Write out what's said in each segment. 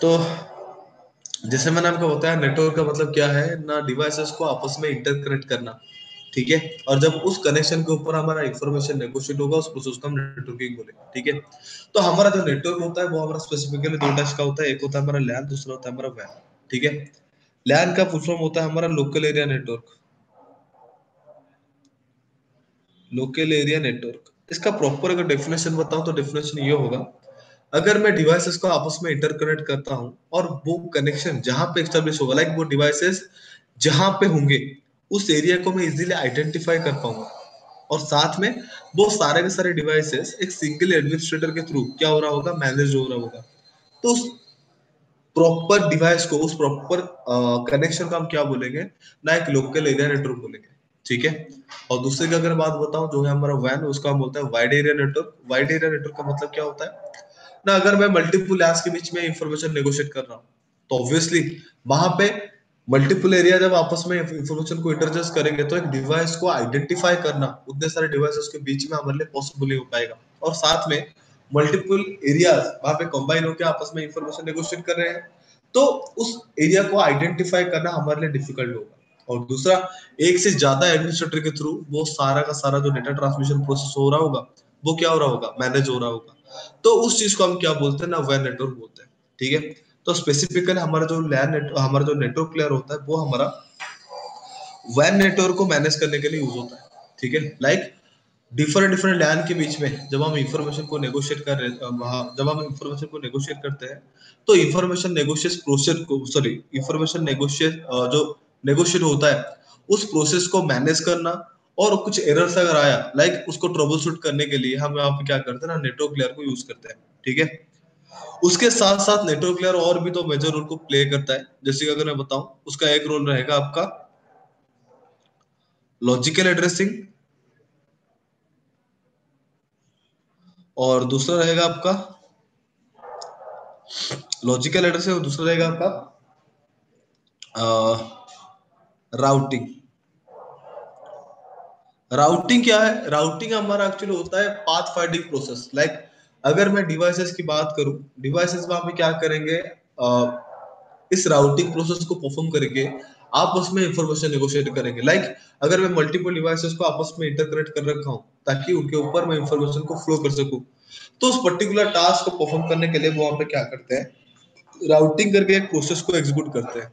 तो जैसे मैंने आपको बताया, नेटवर्क का मतलब क्या है ना, डिवाइसेस को आपस में इंटरकनेक्ट करना, ठीक है। और जब उस कनेक्शन के ऊपर हमारा इंफॉर्मेशन नेगोशिएट होगा, उस प्रोसेस को हम नेटवर्किंग बोलेंगे, ठीक है। तो हमारा जो नेटवर्क होता है वो हमारा स्पेसिफिकली दो टाइप्स का होता है, एक होता है हमारा लैन, दूसरा होता है हमारा वैन, ठीक है। लैन का फुल फॉर्म होता है हमारा local area network, local area network. इसका प्रॉपर अगर डेफिनेशन बताऊं तो डेफिनेशन ये होगा, अगर मैं डिवाइसेस को आपस में इंटरकनेक्ट करता हूं और वो कनेक्शन जहां पे एस्टेब्लिश होगा, लाइक वो डिवाइसेस जहां पे होंगे उस एरिया को मैं इजीली आइडेंटिफाई कर पाऊंगा, और साथ में वो सारे के सारे डिवाइसेस एक सिंगल एडमिनिस्ट्रेटर के थ्रू क्या हो रहा होगा, मैनेज हो रहा होगा। तो उस प्रॉपर डिवाइस को, उस प्रॉपर कनेक्शन को हम क्या बोलेंगे ना, एक लोकल एरिया नेटवर्क बोलेंगे, ठीक है। और दूसरे की अगर बात बताऊं, जो है हमारा वैन, उसका हम बोलते हैं wide area network. Wide area network का मतलब क्या होता है ना, अगर मैं मल्टीपल लैब्स के बीच में इंफॉर्मेशन नेगोशिएट कर रहा हूँ, तो ऑब्वियसली वहां पे मल्टीपल एरिया जब आपस में इंफॉर्मेशन को इंटरचेंज करेंगे, तो एक डिवाइस को आइडेंटिफाई करना उतने सारे डिवाइसेस के बीच में हमारे लिए पॉसिबल नहीं हो पाएगा। और साथ में मल्टीपल एरियाज वहां पे कंबाइन होकर आपस में इंफॉर्मेशन नेगोशिएट कर रहे हैं, तो उस एरिया को आइडेंटिफाई करना हमारे लिए डिफिकल्ट होगा। और दूसरा, एक से ज्यादा एडमिनिस्ट्रेटर के थ्रू वो सारा का सारा जो डेटा ट्रांसमिशन प्रोसेस हो रहा होगा, वो क्या हो रहा होगा, मैनेज हो रहा होगा। तो उस चीज को हम क्या बोलते हैं ना, वैन नेटवर्क बोलते हैं, ठीक है। तो स्पेसिफिकली हमारा जो लैन नेटवर्क, हमारा जो नेटवर्क लेयर होता है, वो हमारा वैन नेटवर्क को मैनेज करने के लिए यूज होता है, ठीक है। लाइक डिफरेंट डिफरेंट लैन के बीच में जब हम इंफॉर्मेशन को नेगोशिएट कर रहे जब हम इंफॉर्मेशन को नेगोशिएट करते हैं, तो इंफॉर्मेशन नेगोशिएट प्रोसेस को, सॉरी, इंफॉर्मेशन नेगोशिएट जो नेगोशिएट होता है, उस प्रोसेस को मैनेज करना, और कुछ एरर्स अगर आया, लाइक उसको ट्रबल शूट करने के लिए हम यहाँ पे क्या करते हैं ना, नेटवर्क लेयर को यूज करते हैं, ठीक है। उसके साथ साथ नेटवर्क लेयर और भी तो मेजर रोल को प्ले करता है, जैसे कि अगर मैं बताऊं, उसका एक रोल रहेगा आपका लॉजिकल एड्रेसिंग, और दूसरा रहेगा आपका लॉजिकल एड्रेसिंग, और दूसरा रहेगा आपका राउटिंग। राउटिंग क्या है, राउटिंग हमारा एक्चुअली होता है पाथ फाइंडिंग प्रोसेस। लाइक अगर मैं डिवाइसेस की बात करूं, डिवाइसेस में आप क्या करेंगे, इस राउटिंग प्रोसेस को परफॉर्म करके आपस में इंफॉर्मेशन नेगोशिएट करेंगे। लाइक अगर मैं मल्टीपल डिवाइसेस को आपस में इंटरकनेक्ट कर रखा हूं, ताकि उनके ऊपर मैं इंफॉर्मेशन को फ्लो कर सकूं, तो उस पर्टिकुलर टास्क को परफॉर्म करने के लिए वो वहां पे क्या करते हैं, राउटिंग करके एक प्रोसेस को एग्जीक्यूट करते हैं।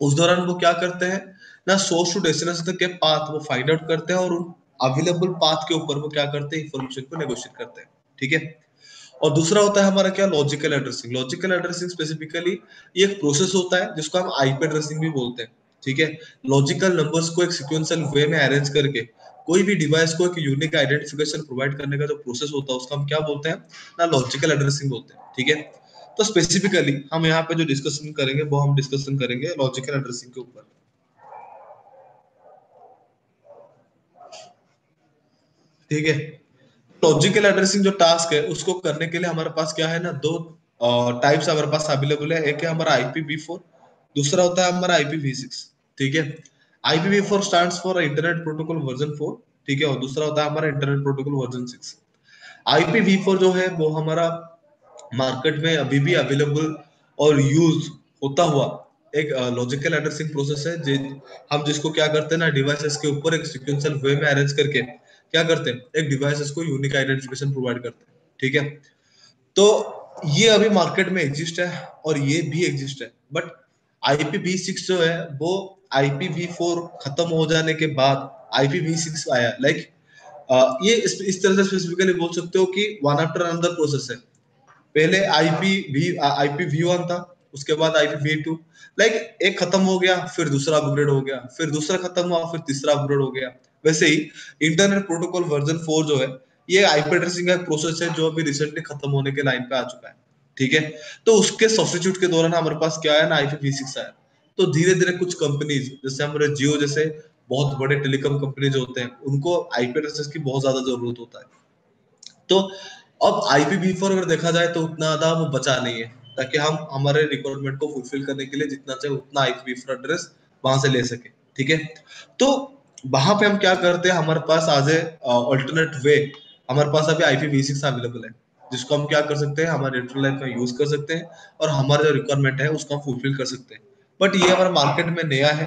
उस दौरान वो क्या करते हैं ना, सोर्स टू डेस्टिनेशन तक के पाथ वो फाइंड आउट करते हैं, और उन अवेलेबल पाथ के ऊपर वो क्या करते हैं, इंफॉर्मेशन को नेगोशिएट करते हैं, ठीक है। और दूसरा होता है हमारा क्या, logical addressing. Logical addressing specifically ये एक प्रोसेस होता है जिसको हम आईपी एड्रेसिंग भी बोलते हैं, ठीक है। लॉजिकल नंबर्स को एक सीक्वेंशियल वे में अरेंज करके कोई भी डिवाइस को एक यूनिक आइडेंटिफिकेशन प्रोवाइड करने का जो प्रोसेस होता है, उसका हम क्या बोलते हैं ना, लॉजिकल एड्रेसिंग बोलते हैं, ठीक है। तो स्पेसिफिकली हम यहाँ पे जो डिस्कशन करेंगे, वो हम डिस्कशन करेंगे लॉजिकल एड्रेसिंग के ऊपर, ठीक है। लॉजिकल एड्रेसिंग जो टास्क है, उसको करने के लिए हमारे पास क्या है ना, दो टाइप्स हमारे पास अवेलेबल है। एक है हमारा IPv4, दूसरा होता है हमारा IPv6, ठीक है। IPv4 stands for internet protocol version 4, ठीक है, और दूसरा होता है हमारा इंटरनेट प्रोटोकॉल वर्जन 6। IPv4 जो है वो हमारा मार्केट में अभी भी अवेलेबल और यूज होता हुआ एक लॉजिकल एड्रेसिंग प्रोसेस है, हम जिसको क्या करते हैं ना, डिवाइसेस के ऊपर एक सीक्वेंशियल वे में अरेंज करके क्या करते हैं, एक डिवाइसेस को यूनिक आइडेंटिफिकेशन प्रोवाइड करते हैं, ठीक है। तो ये अभी मार्केट में एग्जिस्ट है, और ये भी एग्जिस्ट है, बट IPv6 जो है वो IPv4 खत्म हो जाने के बाद IPv6 आया। लाइक ये इस तरह से स्पेसिफिकली बोल सकते हो कि वन आफ्टर अनदर प्रोसेस है। पहले IP v1 था, उसके बाद IP v2, लाइक एक खत्म हो गया, फिर दूसरा अपग्रेड हो गया, फिर दूसरा खत्म हुआ, फिर तीसरा अपग्रेड हो गया। वैसे ही इंटरनेट प्रोटोकॉल वर्जन 4 जो है, ये आईपी एड्रेसिंग का एक प्रोसेस है जो अभी रिसेंटली खत्म होने के लाइन पे आ चुका है, ठीक है। तो उसके सब्स्टिट्यूट के दौरान हमारे पास क्या है ना, IPv6 आया। तो धीरे धीरे कुछ कंपनीज, जैसे हमारे जियो जैसे बहुत बड़े टेलीकॉम कंपनीज होते हैं, उनको आईपी एड्रेसेस की बहुत ज्यादा जरूरत होता है। तो अब IPv4 अगर देखा जाए तो उतना ज्यादा वो बचा नहीं है, ताकि हम हमारे रिक्वायरमेंट को फुलफिल करने के लिए जितना चाहे उतना IPv4 एड्रेस वहां से ले सके, ठीक है। तो वहां पे हम क्या करते हैं, हमारे पास आज ए अल्टरनेट वे, हमारे पास अभी IPv6 अवेलेबल है, जिसको हम क्या कर सकते हैं, हमारे डेली लाइफ में यूज कर सकते हैं और हमारा जो रिक्वायरमेंट है उसको हम फुलफिल कर सकते हैं। बट ये हमारे मार्केट में नया है,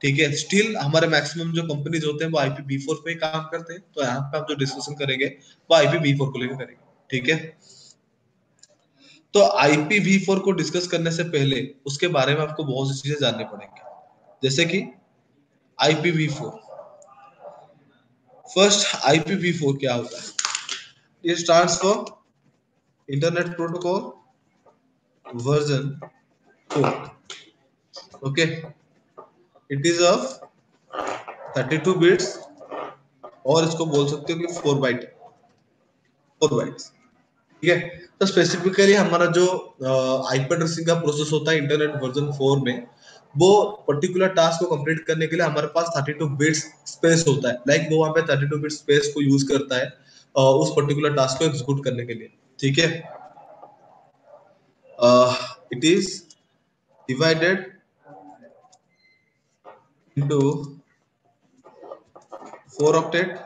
ठीक है। स्टिल हमारे मैक्सिमम जो कंपनीज होते हैं वो IPv4 पे ही काम करते हैं। तो यहाँ पे हम जो डिस्कशन करेंगे वो IPv4 को लेकर करेंगे, ठीक है। तो IPv4 को डिस्कस करने से पहले उसके बारे में आपको बहुत सी चीजें जाननी पड़ेंगी, जैसे कि IPv4। फर्स्ट, IPv4 क्या होता है? ये stands for internet protocol version 4। Okay, it is of 32 bits, और इसको बोल सकते हो कि 4 बाइट्स, ठीक है। तो स्पेसिफिकली हमारा जो आईपी एड्रेसिंग का प्रोसेस होता है इंटरनेट वर्जन 4 में, वो पर्टिकुलर टास्क को कंप्लीट करने के लिए हमारे पास 32 बिट्स स्पेस होता है। लाइक वो वहां पे 32 बिट स्पेस को यूज करता है उस पर्टिकुलर टास्क को एग्जीक्यूट करने के लिए, ठीक है। It is divided into 4 octet.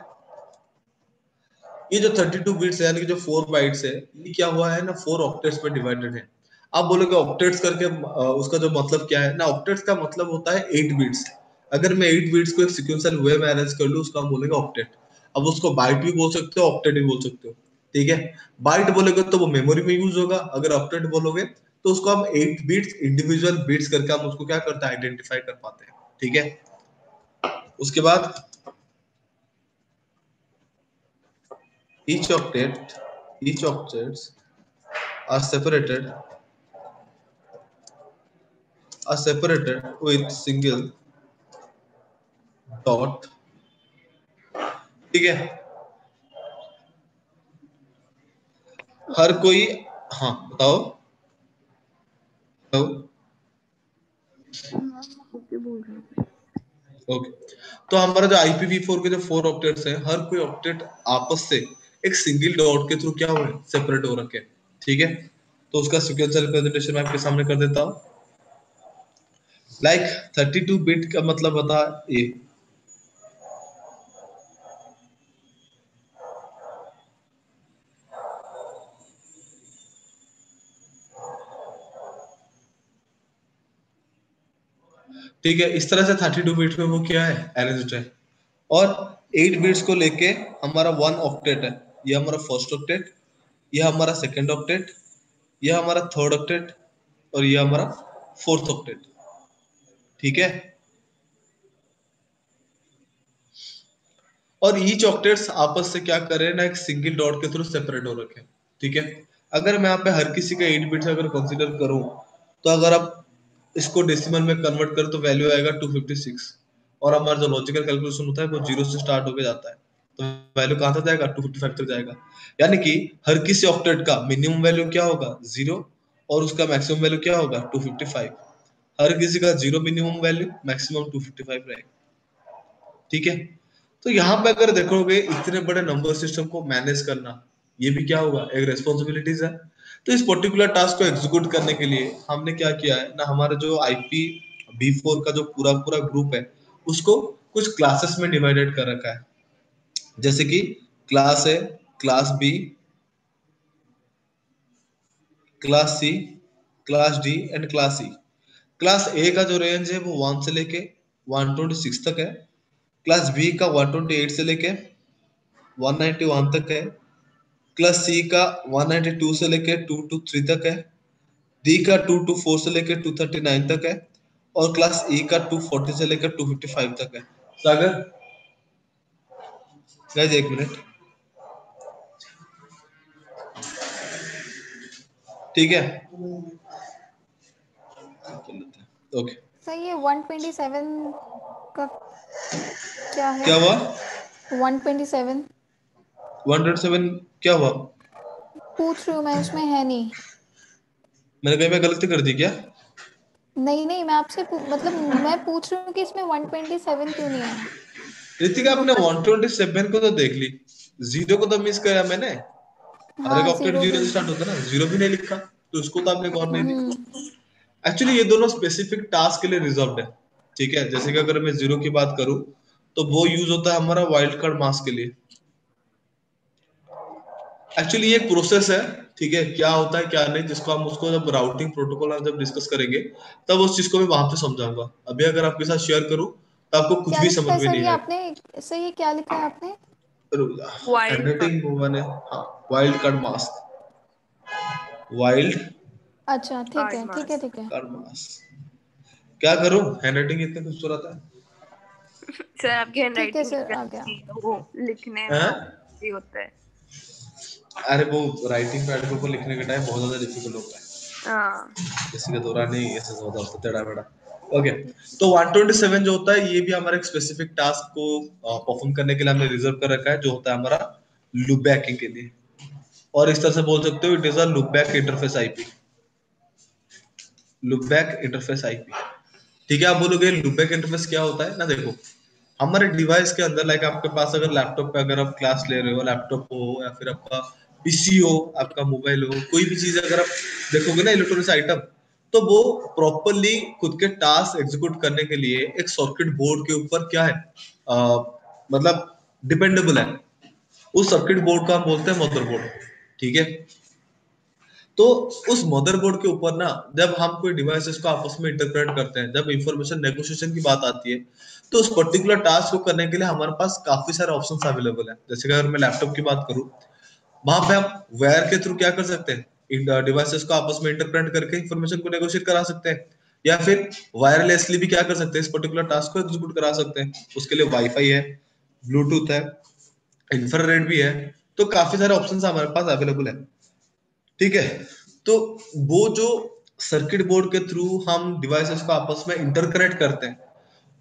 ये जो 32 बिट्स है यानी कि जो 4 बाइट्स है, ये क्या हुआ है ना, 4 ऑक्टेट्स में डिवाइडेड है। आप बोलोगे ऑक्टेट्स करके उसका जो मतलब क्या है ना, ऑक्टेट्स का मतलब होता है 8 बिट्स। अगर मैं 8 बिट्स को एक सीक्वेंशियल वे में अरेंज कर लूं, उसका हम बोलेंगे ऑक्टेट। अब उसको बाइट भी बोल सकते हो, ऑक्टेट भी बोल सकते हो, ठीक है। बाइट बोलोगे तो वो मेमोरी में यूज होगा, अगर ऑक्टेट बोलोगे तो उसको हम 8 बिट्स इंडिविजुअल बिट्स करके हम उसको क्या करते हैं, आइडेंटिफाई कर पाते हैं, ठीक है। उसके बाद each octet each octets are separated with single dot, ठीक है। हर कोई, हाँ बताओ, बताओ। ओके बोल रहा हूँ। ओके, तो हमारा जो IPv4 के जो 4 ऑक्टेट्स हैं, हर कोई ऑक्टेट आपस से एक सिंगल डॉट के थ्रू क्या हुए, सेपरेट हो रखे हैं, ठीक है। तो उसका सिक्वेंशियल रिप्रेजेंटेशन मैं आपके सामने कर देता हूँ। लाइक 32 बिट का मतलब बता ये, ठीक है। इस तरह से 32 बिट में वो क्या है, अरेंज्ड है। और 8 बिट्स को लेके हमारा 1 ऑक्टेट है, ये हमारा फर्स्ट ऑक्टेट, ये हमारा सेकंड ऑक्टेट, ये हमारा थर्ड ऑक्टेट, और ये हमारा फोर्थ ऑक्टेट, ठीक है। और ईच ऑक्टेट्स आपस से क्या कर रहे हैं ना, एक सिंगल डॉट के थ्रू सेपरेट हो रखे हैं, ठीक है। अगर मैं यहाँ पे हर किसी का 8 बिट्स अगर कंसीडर करूं, तो अगर आप इसको डेसिमल में कन्वर्ट करें तो वैल्यू आएगा 256। और हमारा जो लॉजिकल कैलकुलेशन होता है वो जीरो से स्टार्ट होके जाता है, तो वैल्यू कहाँ तक जाएगा, 255 तक जाएगा। यानी कि हर किसी ऑक्टेट का मिनिमम वैल्यू क्या होगा, 0, और उसका मैक्सिमम वैल्यू क्या होगा, 255। हर किसी का 0 मिनिमम वैल्यू, मैक्सिमम 255 रहेगा, ठीक है। तो यहाँ पे अगर देखोगे इतने बड़े नंबर सिस्टम को मैनेज करना, ये भी क्या होगा, एक रेस्पॉन्सिबिलिटीज है। तो इस पर्टिकुलर टास्क को एग्जीक्यूट करने के लिए हमने क्या किया है ना, हमारा जो IPv4 का जो पूरा पूरा ग्रुप है, उसको कुछ क्लासेस में डिवाइडेड कर रखा है। जैसे कि class A, class B, class C, class D and class C. Class A का जो रेंज है वो 1 से लेके 126 तक है। क्लास बी का 128 से लेके 191 तक है। क्लास सी का 192 से लेके 223 तक है। डी का 224 से लेके 239 तक है। और क्लास ई का 240 से लेकर 255 तक है। सागर, गाइस एक मिनट, ठीक है, ओके। सर ये 127 का क्या है? क्या हुआ, 127 107 क्या हुआ? पूछ रही हूँ मैं, उसमें है नहीं। मैंने कहीं पे गलती कर दी क्या? नहीं नहीं, मैं आपसे मतलब मैं पूछ रही हूँ कि इसमें 127 क्यों नहीं है। ऋतिका आपने 127 को तो देख ली, जीरो को तो मिस किया मैंने। हर एक हाँ ऑक्टेट जीरो जीरो भी। से स्टार्ट होता है ना, जीरो भी नहीं लिखा, तो उसको तो आपने गौर नहीं दी। हम्म। एक्चुअली ये दोनों स्पेसिफिक टास्क के लिए रिजर्व्ड है, ठीक है। जैसे कि अगर मैं जीरो की बात करूं, तो वो यूज होता है हमारा वाइल्ड कार्ड मास के लिए। एक्चुअली ये एक प्रोसेस है, ठीक है, क्या होता है क्या नहीं, जिसको हम उसको जब राउटिंग प्रोटोकॉल हम जब डिस्कस करेंगे तब उस चीज को मैं वहां पे समझाऊंगा। अभी अगर आपके साथ शेयर करूं तो आपको कुछ क्या भी लिखा समझ है में सर नहीं ये आएगा। आपने, सर ये क्या लिखा है आपने? वाइल्ड हैंडराइटिंग वो मैंने, हाँ, वाइल्ड कार्ड मास्क, वाइल्ड अच्छा ठीक कार्ड है ठीक है मास्क। ठीक है। Card mask. क्या करूं, हैंडराइटिंग इतनी खूबसूरत सर आपकी ठीक है हैंडराइटिंग सर, कितनी आ गया। अच्छी है, वो लिखने है। में हैं? बहुत ही होता है। अरे वो राइटिंग पैड के ऊपर लिखने के टाइम बहुत ज्यादा डिफिकल्ट होता है, हाँ। किसी के दौरान नहीं ऐसे ज्यादा होता टेढ़ा मेढ़ा। ओके, तो 127 जो होता है ये भी हमारे एक स्पेसिफिक टास्क को परफॉर्म करने के लिए हमने रिजर्व कर रखा है, जो होता है हमारा लूप बैकिंग के लिए। और इस तरह से बोल सकते हो it is a loop back interface IP, loop back interface IP. ठीक है, आप बोलोगे लूप बैक इंटरफेस क्या होता है ना, देखो हमारे डिवाइस के अंदर, लाइक आपके पास अगर लैपटॉप पे अगर आप क्लास ले रहे हो, लैपटॉप हो या फिर आपका पीसी हो, आपका मोबाइल हो, कोई भी चीज अगर आप देखोगे ना इलेक्ट्रॉनिक्स आइटम, तो वो प्रॉपरली खुद के टास्क एग्जीक्यूट करने के लिए एक सर्किट बोर्ड के ऊपर क्या है, मतलब डिपेंडेबल है। उस सर्किट बोर्ड को हम बोलते हैं मदरबोर्ड। ठीक है, तो उस मदरबोर्ड के ऊपर ना जब हम कोई डिवाइसेस को आपस में इंटरप्रेट करते हैं, जब इंफॉर्मेशन नेगोशिएशन की बात आती है, तो उस पर्टिकुलर टास्क को करने के लिए हमारे पास काफी सारे ऑप्शंस अवेलेबल है। जैसे कि अगर मैं लैपटॉप की बात करूं, वहां पे हम वायर के थ्रू क्या कर सकते हैं, इन डिवाइसेस को आपस में इंटरप्रेट करके इंफॉर्मेशन को नेगोशिएट करा सकते हैं, या फिर वायरलेसली भी क्या कर सकते हैं, इस पर्टिकुलर टास्क को एग्जीक्यूट करा सकते हैं। उसके लिए वाईफाई है, ब्लूटूथ है, इंफ्रारेड भी है, तो काफी सारे ऑप्शंस हमारे पास अवेलेबल है। ठीक है, तो वो जो सर्किट बोर्ड के थ्रू हम डिवाइसेस को आपस में इंटरकनेक्ट करते हैं,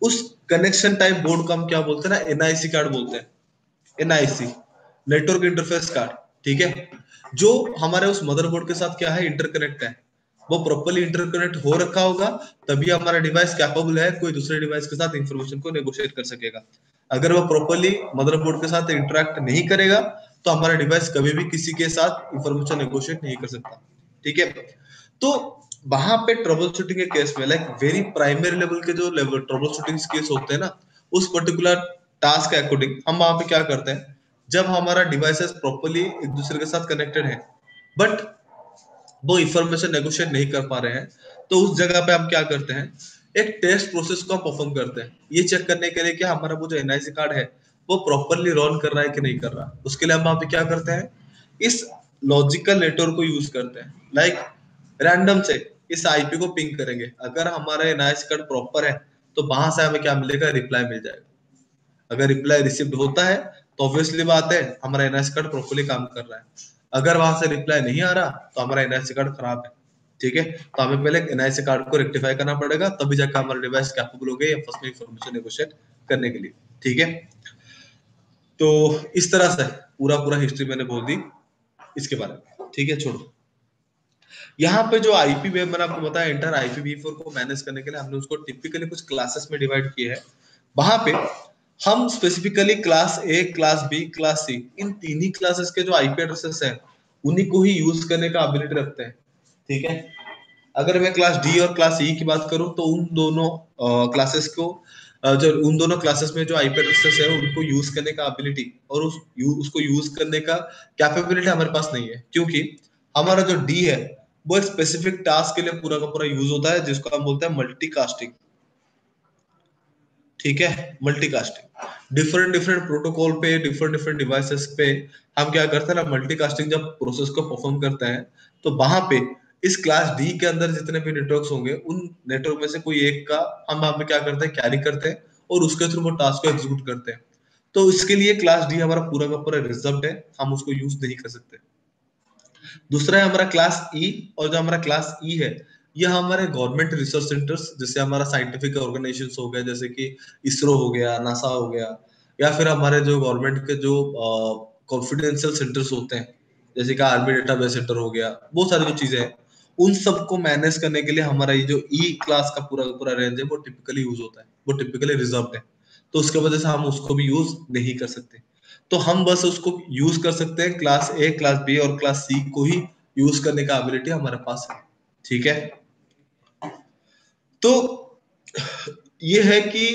उस कनेक्शन टाइप बोर्ड को हम क्या बोलते हैं ना, एनआईसी कार्ड बोलते हैं। NIC, network interface card. ठीक है, जो हमारे उस मदरबोर्ड के साथ क्या है, इंटरकनेक्ट है, वो प्रॉपर्ली इंटरकनेक्ट हो रखा होगा, तभी हमारा डिवाइस कैपेबल है कोई दूसरे डिवाइस के साथ इंफॉर्मेशन को नेगोशिएट कर सकेगा। अगर वो प्रॉपर्ली मदरबोर्ड के साथ इंटरेक्ट नहीं करेगा तो हमारा डिवाइस कभी भी किसी के साथ इंफॉर्मेशन नेगोशिएट नहीं कर सकता। ठीक है, तो वहां पे ट्रबल शूटिंग के केस में, लाइक वेरी प्राइमरी लेवल के जो लेवल ट्रबल शूटिंग केस होते हैं ना, उस पर्टिकुलर टास्क के अकॉर्डिंग हम वहां पे क्या करते हैं, जब हमारा डिवाइसेस प्रॉपर्ली एक दूसरे के साथ कनेक्टेड है बट वो इंफॉर्मेशन नेगोशिएट नहीं कर पा रहे हैं, तो उस जगह पे हम क्या करते हैं, एक टेस्ट प्रोसेस को परफॉर्म करते हैं, ये चेक करने के लिए कि हमारा वो जो एनआईसी कार्ड है वो प्रॉपरली रन कर रहा है कि नहीं कर रहा। उसके लिए हम वहां पे क्या करते हैं, इस लॉजिकल नेटवर्क को यूज करते हैं, लाइक रैंडम से इस आईपी को पिंग करेंगे, अगर हमारा एनआईसी कार्ड प्रॉपर है तो वहां से हमें क्या मिलेगा, रिप्लाई मिल जाएगा। अगर रिप्लाई रिसीव्ड होता है तो ऑब्वियसली बात है हमारा एनआईसी कार्ड प्रॉपर्ली काम कर रहा है। अगर वहां से रिप्लाई नहीं आ रहा तो हमारा एनआईसी कार्ड खराब है। ठीक है, तो हमें पहले एनआईसी कार्ड को रेक्टिफाई करना पड़ेगा, तभी जाकर हमारा डिवाइस कैपेबल हो गया आपस में इंफॉर्मेशन नेगोशिएट करने के लिए। ठीक है, तो इस तरह से पूरा पूरा हिस्ट्री मैंने बोल दी इसके बारे में। ठीक है, छोड़ो। यहाँ पे जो आईपी वेब मैंने आपको बताया, इंटर IPv4 को मैनेज करने के लिए हमने उसको टिपिकली कुछ क्लासेस में डिवाइड किए हैं। वहां पे हम specifically class A, class B, class C, इन तीन ही क्लासेस के जो आईपी एड्रेसेस हैं उन्हीं को ही यूज करने का एबिलिटी रखते हैं। ठीक है, अगर मैं क्लास डी और क्लास ई की बात करूं तो उन दोनों क्लासेस को जो उन दोनों क्लासेस में जो आईपी एड्रेसेस है उनको यूज करने का एबिलिटी और उसको यूज करने का कैपेबिलिटी हमारे पास नहीं है, क्योंकि हमारा जो डी है वो एक स्पेसिफिक टास्क के लिए पूरा का पूरा यूज होता है, जिसको हम बोलते हैं मल्टीकास्टिंग। ठीक है, मल्टीकास्टिंग डिफरेंट डिफरेंट प्रोटोकॉल पे, डिफरेंट डिफरेंट डिवाइसेस पे हम क्या करते हैं ना, मल्टीकास्टिंग जब प्रोसेस को परफॉर्म करते हैं तो वहां पे इस क्लास डी के अंदर जितने भी नेटवर्क्स होंगे उन नेटवर्क में से कोई एक का हम वहां पे क्या करते हैं, कैरी करते हैं और उसके थ्रू वो टास्क को एग्जीक्यूट करते हैं। तो इसके लिए क्लास डी हमारा पूरा का पूरा रिजर्व्ड है, हम उसको यूज नहीं कर सकते। दूसरा है हमारा क्लास ई, और जो हमारा क्लास ई है ये हमारे गवर्नमेंट रिसर्च सेंटर्स, जैसे हमारा साइंटिफिक ऑर्गेनाइजेशन हो गया, जैसे कि इसरो हो गया, नासा हो गया, या फिर हमारे जो गवर्नमेंट के जो कॉन्फिडेंशियल सेंटर्स होते हैं, जैसे कि आर्मी डेटाबेस सेंटर हो गया, बहुत सारी जो चीजें हैं उन सबको मैनेज करने के लिए हमारा ये जो ई क्लास का पूरा पूरा रेंज है वो टिपिकली यूज होता है, वो टिपिकली रिजर्व है। तो उसके वजह से हम उसको भी यूज नहीं कर सकते। तो हम बस उसको यूज कर सकते हैं क्लास ए, क्लास बी और क्लास सी को ही यूज करने का एबिलिटी हमारे पास है। ठीक है, तो ये है कि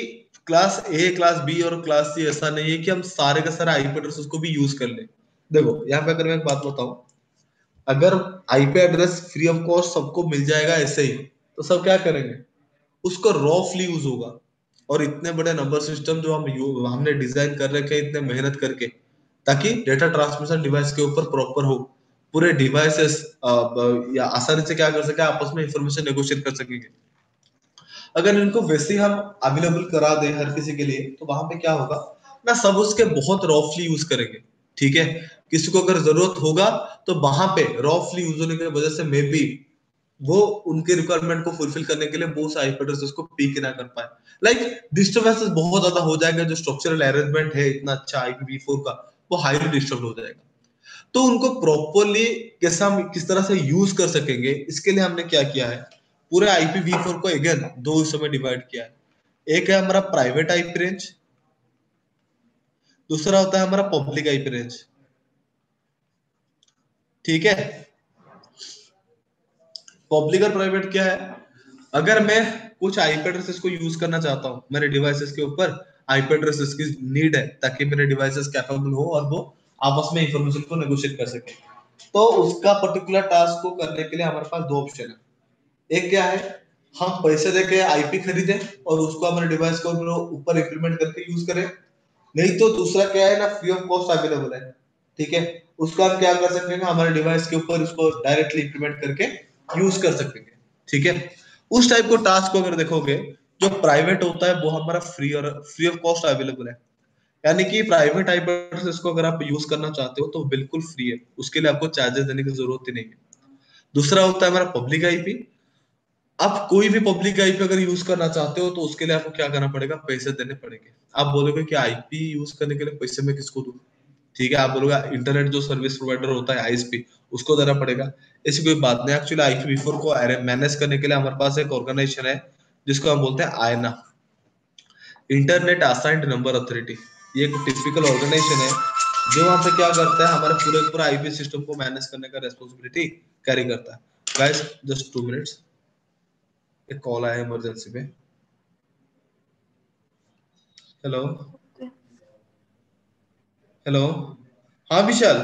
क्लास ए, क्लास बी और क्लास सी ऐसा नहीं है कि हम सारे का सारा आईपी एड्रेस उसको भी यूज कर ले। देखो यहाँ पे अगर मैं एक बात बताऊं, अगर IP address free of cost सबको मिल जाएगा ऐसे ही, तो सब क्या करेंगे, उसको रॉफली यूज होगा। और इतने बड़े नंबर सिस्टम जो हमने डिजाइन कर रखे हैं इतने मेहनत करके, ताकि डेटा ट्रांसमिशन डिवाइस के ऊपर प्रॉपर हो, पूरे डिवाइसेस या आसानी से क्या कर सके, आपस में इंफॉर्मेशन नेगोशिएट कर सकेंगे। अगर इनको वैसे ही हम अवेलेबल करा दें हर किसी के लिए, तो वहां पे क्या होगा ना, सब उसके बहुत रॉफली यूज करेंगे। ठीक है, किसी को अगर जरूरत होगा तो वहां पे रॉफली यूज होने की वजह से मे बी वो उनके रिक्वायरमेंट को फुलफिल करने के लिए बहुत सारे एडवर्टाइजर्स उसको पिक ना कर पाए। लाइक डिस्टर्बेंसेस बहुत ज्यादा हो जाएगा, जो स्ट्रक्चरल अरेंजमेंट है इतना अच्छा IPv4 का, वो हाईली डिस्टर्ब हो जाएगा। तो उनको प्रॉपरली कैसा किस तरह से यूज कर सकेंगे, इसके लिए हमने क्या किया है, पूरे IPv4 को अगेन दो हिस्सों में डिवाइड किया है। एक है हमारा प्राइवेट आईपी रेंज, दूसरा होता है हमारा पब्लिक आईपी रेंज। ठीक है, पब्लिक और प्राइवेट क्या है, अगर मैं कुछ आईपी एड्रेसेस को यूज करना चाहता हूं मेरे डिवाइसेस के ऊपर, आईपी एड्रेसेस की नीड है ताकि मेरे डिवाइसेस कैपेबल हो और वो आपस में इंफॉर्मेशन को नेगोशिएट कर सके, तो उसका पर्टिकुलर टास्क को करने के लिए हमारे पास दो ऑप्शन है। एक क्या है, हम पैसे देके आईपी खरीदें और उसको हमारे डिवाइस को ऊपर इंप्लीमेंट करके यूज करें, नहीं तो दूसरा क्या है ना, फ्री ऑफ कॉस्ट अवेलेबल है। ठीक है, उसको हम क्या कर सकते हैं, हमारे डिवाइस के ऊपर उसको डायरेक्टली इंप्लीमेंट करके यूज कर सकते हैं। ठीक है, उस टाइप को टास्क को अगर देखोगे, जो प्राइवेट होता है वो हमारा फ्री ऑफ कॉस्ट अवेलेबल है। यानी कि प्राइवेट आईपी एड्रेस को अगर आप यूज करना चाहते हो तो बिल्कुल फ्री है, उसके लिए आपको चार्जेस देने की जरूरत ही नहीं है। दूसरा होता है हमारा पब्लिक आईपी। आप कोई भी पब्लिक आईपी अगर यूज करना चाहते हो तो उसके लिए आपको क्या करना पड़ेगा, पैसे देने पड़ेंगे। आप बोलोगे कि आईपी यूज करने के लिए पैसे मैं किसको दूं, ठीक है, आप बोलोगे इंटरनेट जो सर्विस प्रोवाइडर होता है आईएसपी, उसको देना पड़ेगा। ऐसी कोई बात नहीं, एक्चुअली IPv4 को मैनेज करने के लिए हमारे पास एक ऑर्गेनाइजेशन है जिसको हम बोलते हैं आयना, इंटरनेट असाइंड नंबर अथॉरिटी। ये एक टिपिकल ऑर्गेनाइजेशन है जो वहां पे क्या करता है, हमारे पूरे पूरा आईपी सिस्टम को मैनेज करने का रेस्पॉन्सिबिलिटी कैरी करता है। गाइस जस्ट 2 मिनट्स, एक कॉल आया इमरजेंसी पे। Hello, okay. हेलो, हाँ Vishal.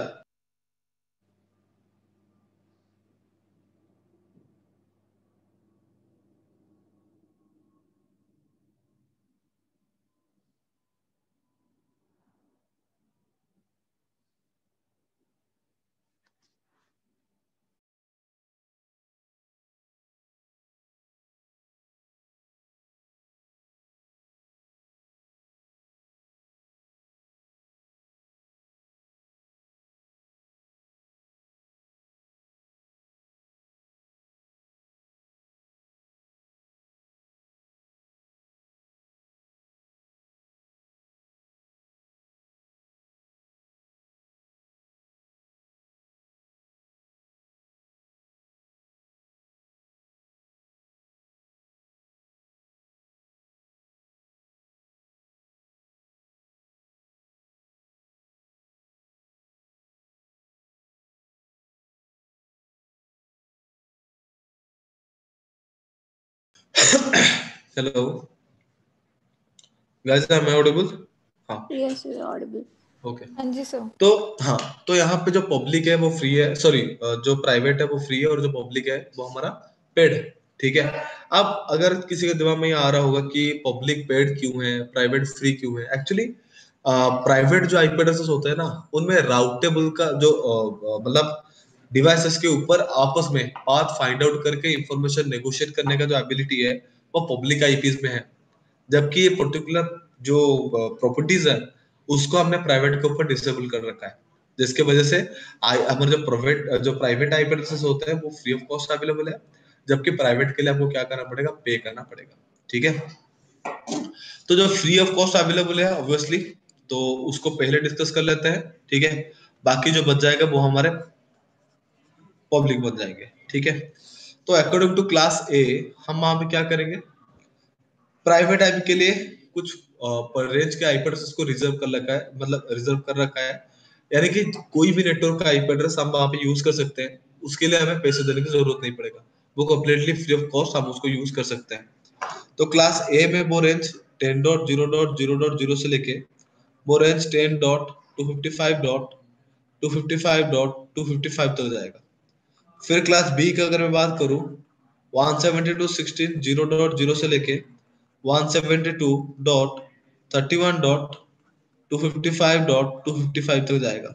Hello guys, am I audible? हाँ, यस यू ऑडिबल। ओके। हाँ जी सर। तो हाँ, तो यहाँ पे जो पब्लिक है वो फ्री है, सॉरी, जो प्राइवेट है वो फ्री है और जो पब्लिक है वो हमारा पेड है। ठीक है, अब अगर किसी के दिमाग में ये आ रहा होगा कि पब्लिक पेड क्यों है, प्राइवेट फ्री क्यों है, एक्चुअली प्राइवेट जो आईपी एड्रेसेस होते हैं ना, उनमें राउटेबल का जो मतलब डिवाइसेस के ऊपर आपस में पाथ फाइंड आउट करके इंफॉर्मेशन नेगोशिएट करने का जो एबिलिटी है वो पब्लिक आईपीज में है। जबकि ये पर्टिकुलर जो प्रॉपर्टीज है उसको हमने प्राइवेट के ऊपर डिसेबल कर रखा है, जिसके वजह से हमारे जो प्राइवेट आईपी एड्रेसेस होते हैं वो फ्री ऑफ कॉस्ट अवेलेबल है, जबकि प्राइवेट के लिए आपको क्या करना पड़ेगा, पे करना पड़ेगा। ठीक है, तो जो फ्री ऑफ कॉस्ट अवेलेबल है ऑब्वियसली, तो उसको पहले डिस्कस कर लेते हैं। ठीक है, बाकी जो बच जाएगा वो हमारे पब्लिक बन जाएंगे। ठीक है, तो अकॉर्डिंग टू क्लास ए हम वहां पे क्या करेंगे, प्राइवेट आईपी के लिए कुछ पर रेंज के आईपी एड्रेस को रिजर्व कर रखा है, मतलब रिजर्व कर रखा है, यानी कि कोई भी नेटवर्क का आईपी एड्रेस हम वहां पे यूज कर सकते हैं, उसके लिए हमें पैसे देने की जरूरत नहीं पड़ेगा, वो कंप्लीटली फ्री ऑफ कॉस्ट हम उसको यूज कर सकते हैं। तो क्लास ए में वो रेंज 10.0.0.0 से लेके वो रेंज 10.255.0 255.255 तक जाएगा। फिर क्लास बी की अगर मैं बात करूं 172.16 0.0 से लेके 172.31.255.255 तक जाएगा।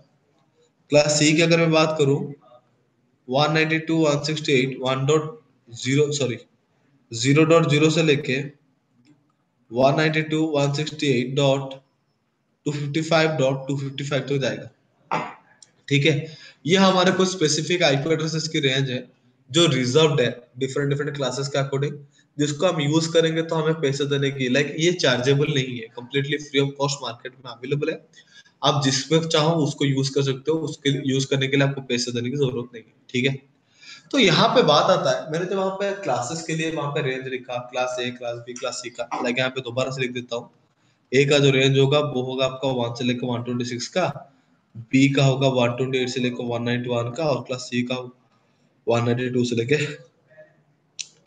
क्लास सी की अगर मैं बात करूं 192.168 1.0 सॉरी 0.0 से लेके 192.168.255.255 तक जाएगा। ठीक है, ये हमारे कुछ स्पेसिफिक आईपी एड्रेसेस की रेंज है जो रिजर्व्ड है डिफरेंट डिफरेंट क्लासेस के अकॉर्डिंग, जिसको हम यूज करेंगे तो हमें पैसे देने की लाइक ये चार्जेबल नहीं है, completely free of cost market में अवेलेबल है। आप जिसमें चाहो उसको यूज कर सकते हो, उसके यूज करने के लिए आपको पैसे देने की जरूरत नहीं है। ठीक है, तो यहाँ पे बात आता है, मैंने जब वहां पे क्लासेस के लिए वहां पे रेंज लिखा class A class B class C का, लाइक यहाँ पे दोबारा से लिख देता हूँ। ए का जो रेंज होगा वो होगा आपका 1 से लेकर 126 का, बी का होगा 128 से लेकर 191 का, और क्लास सी का 192 से लेके,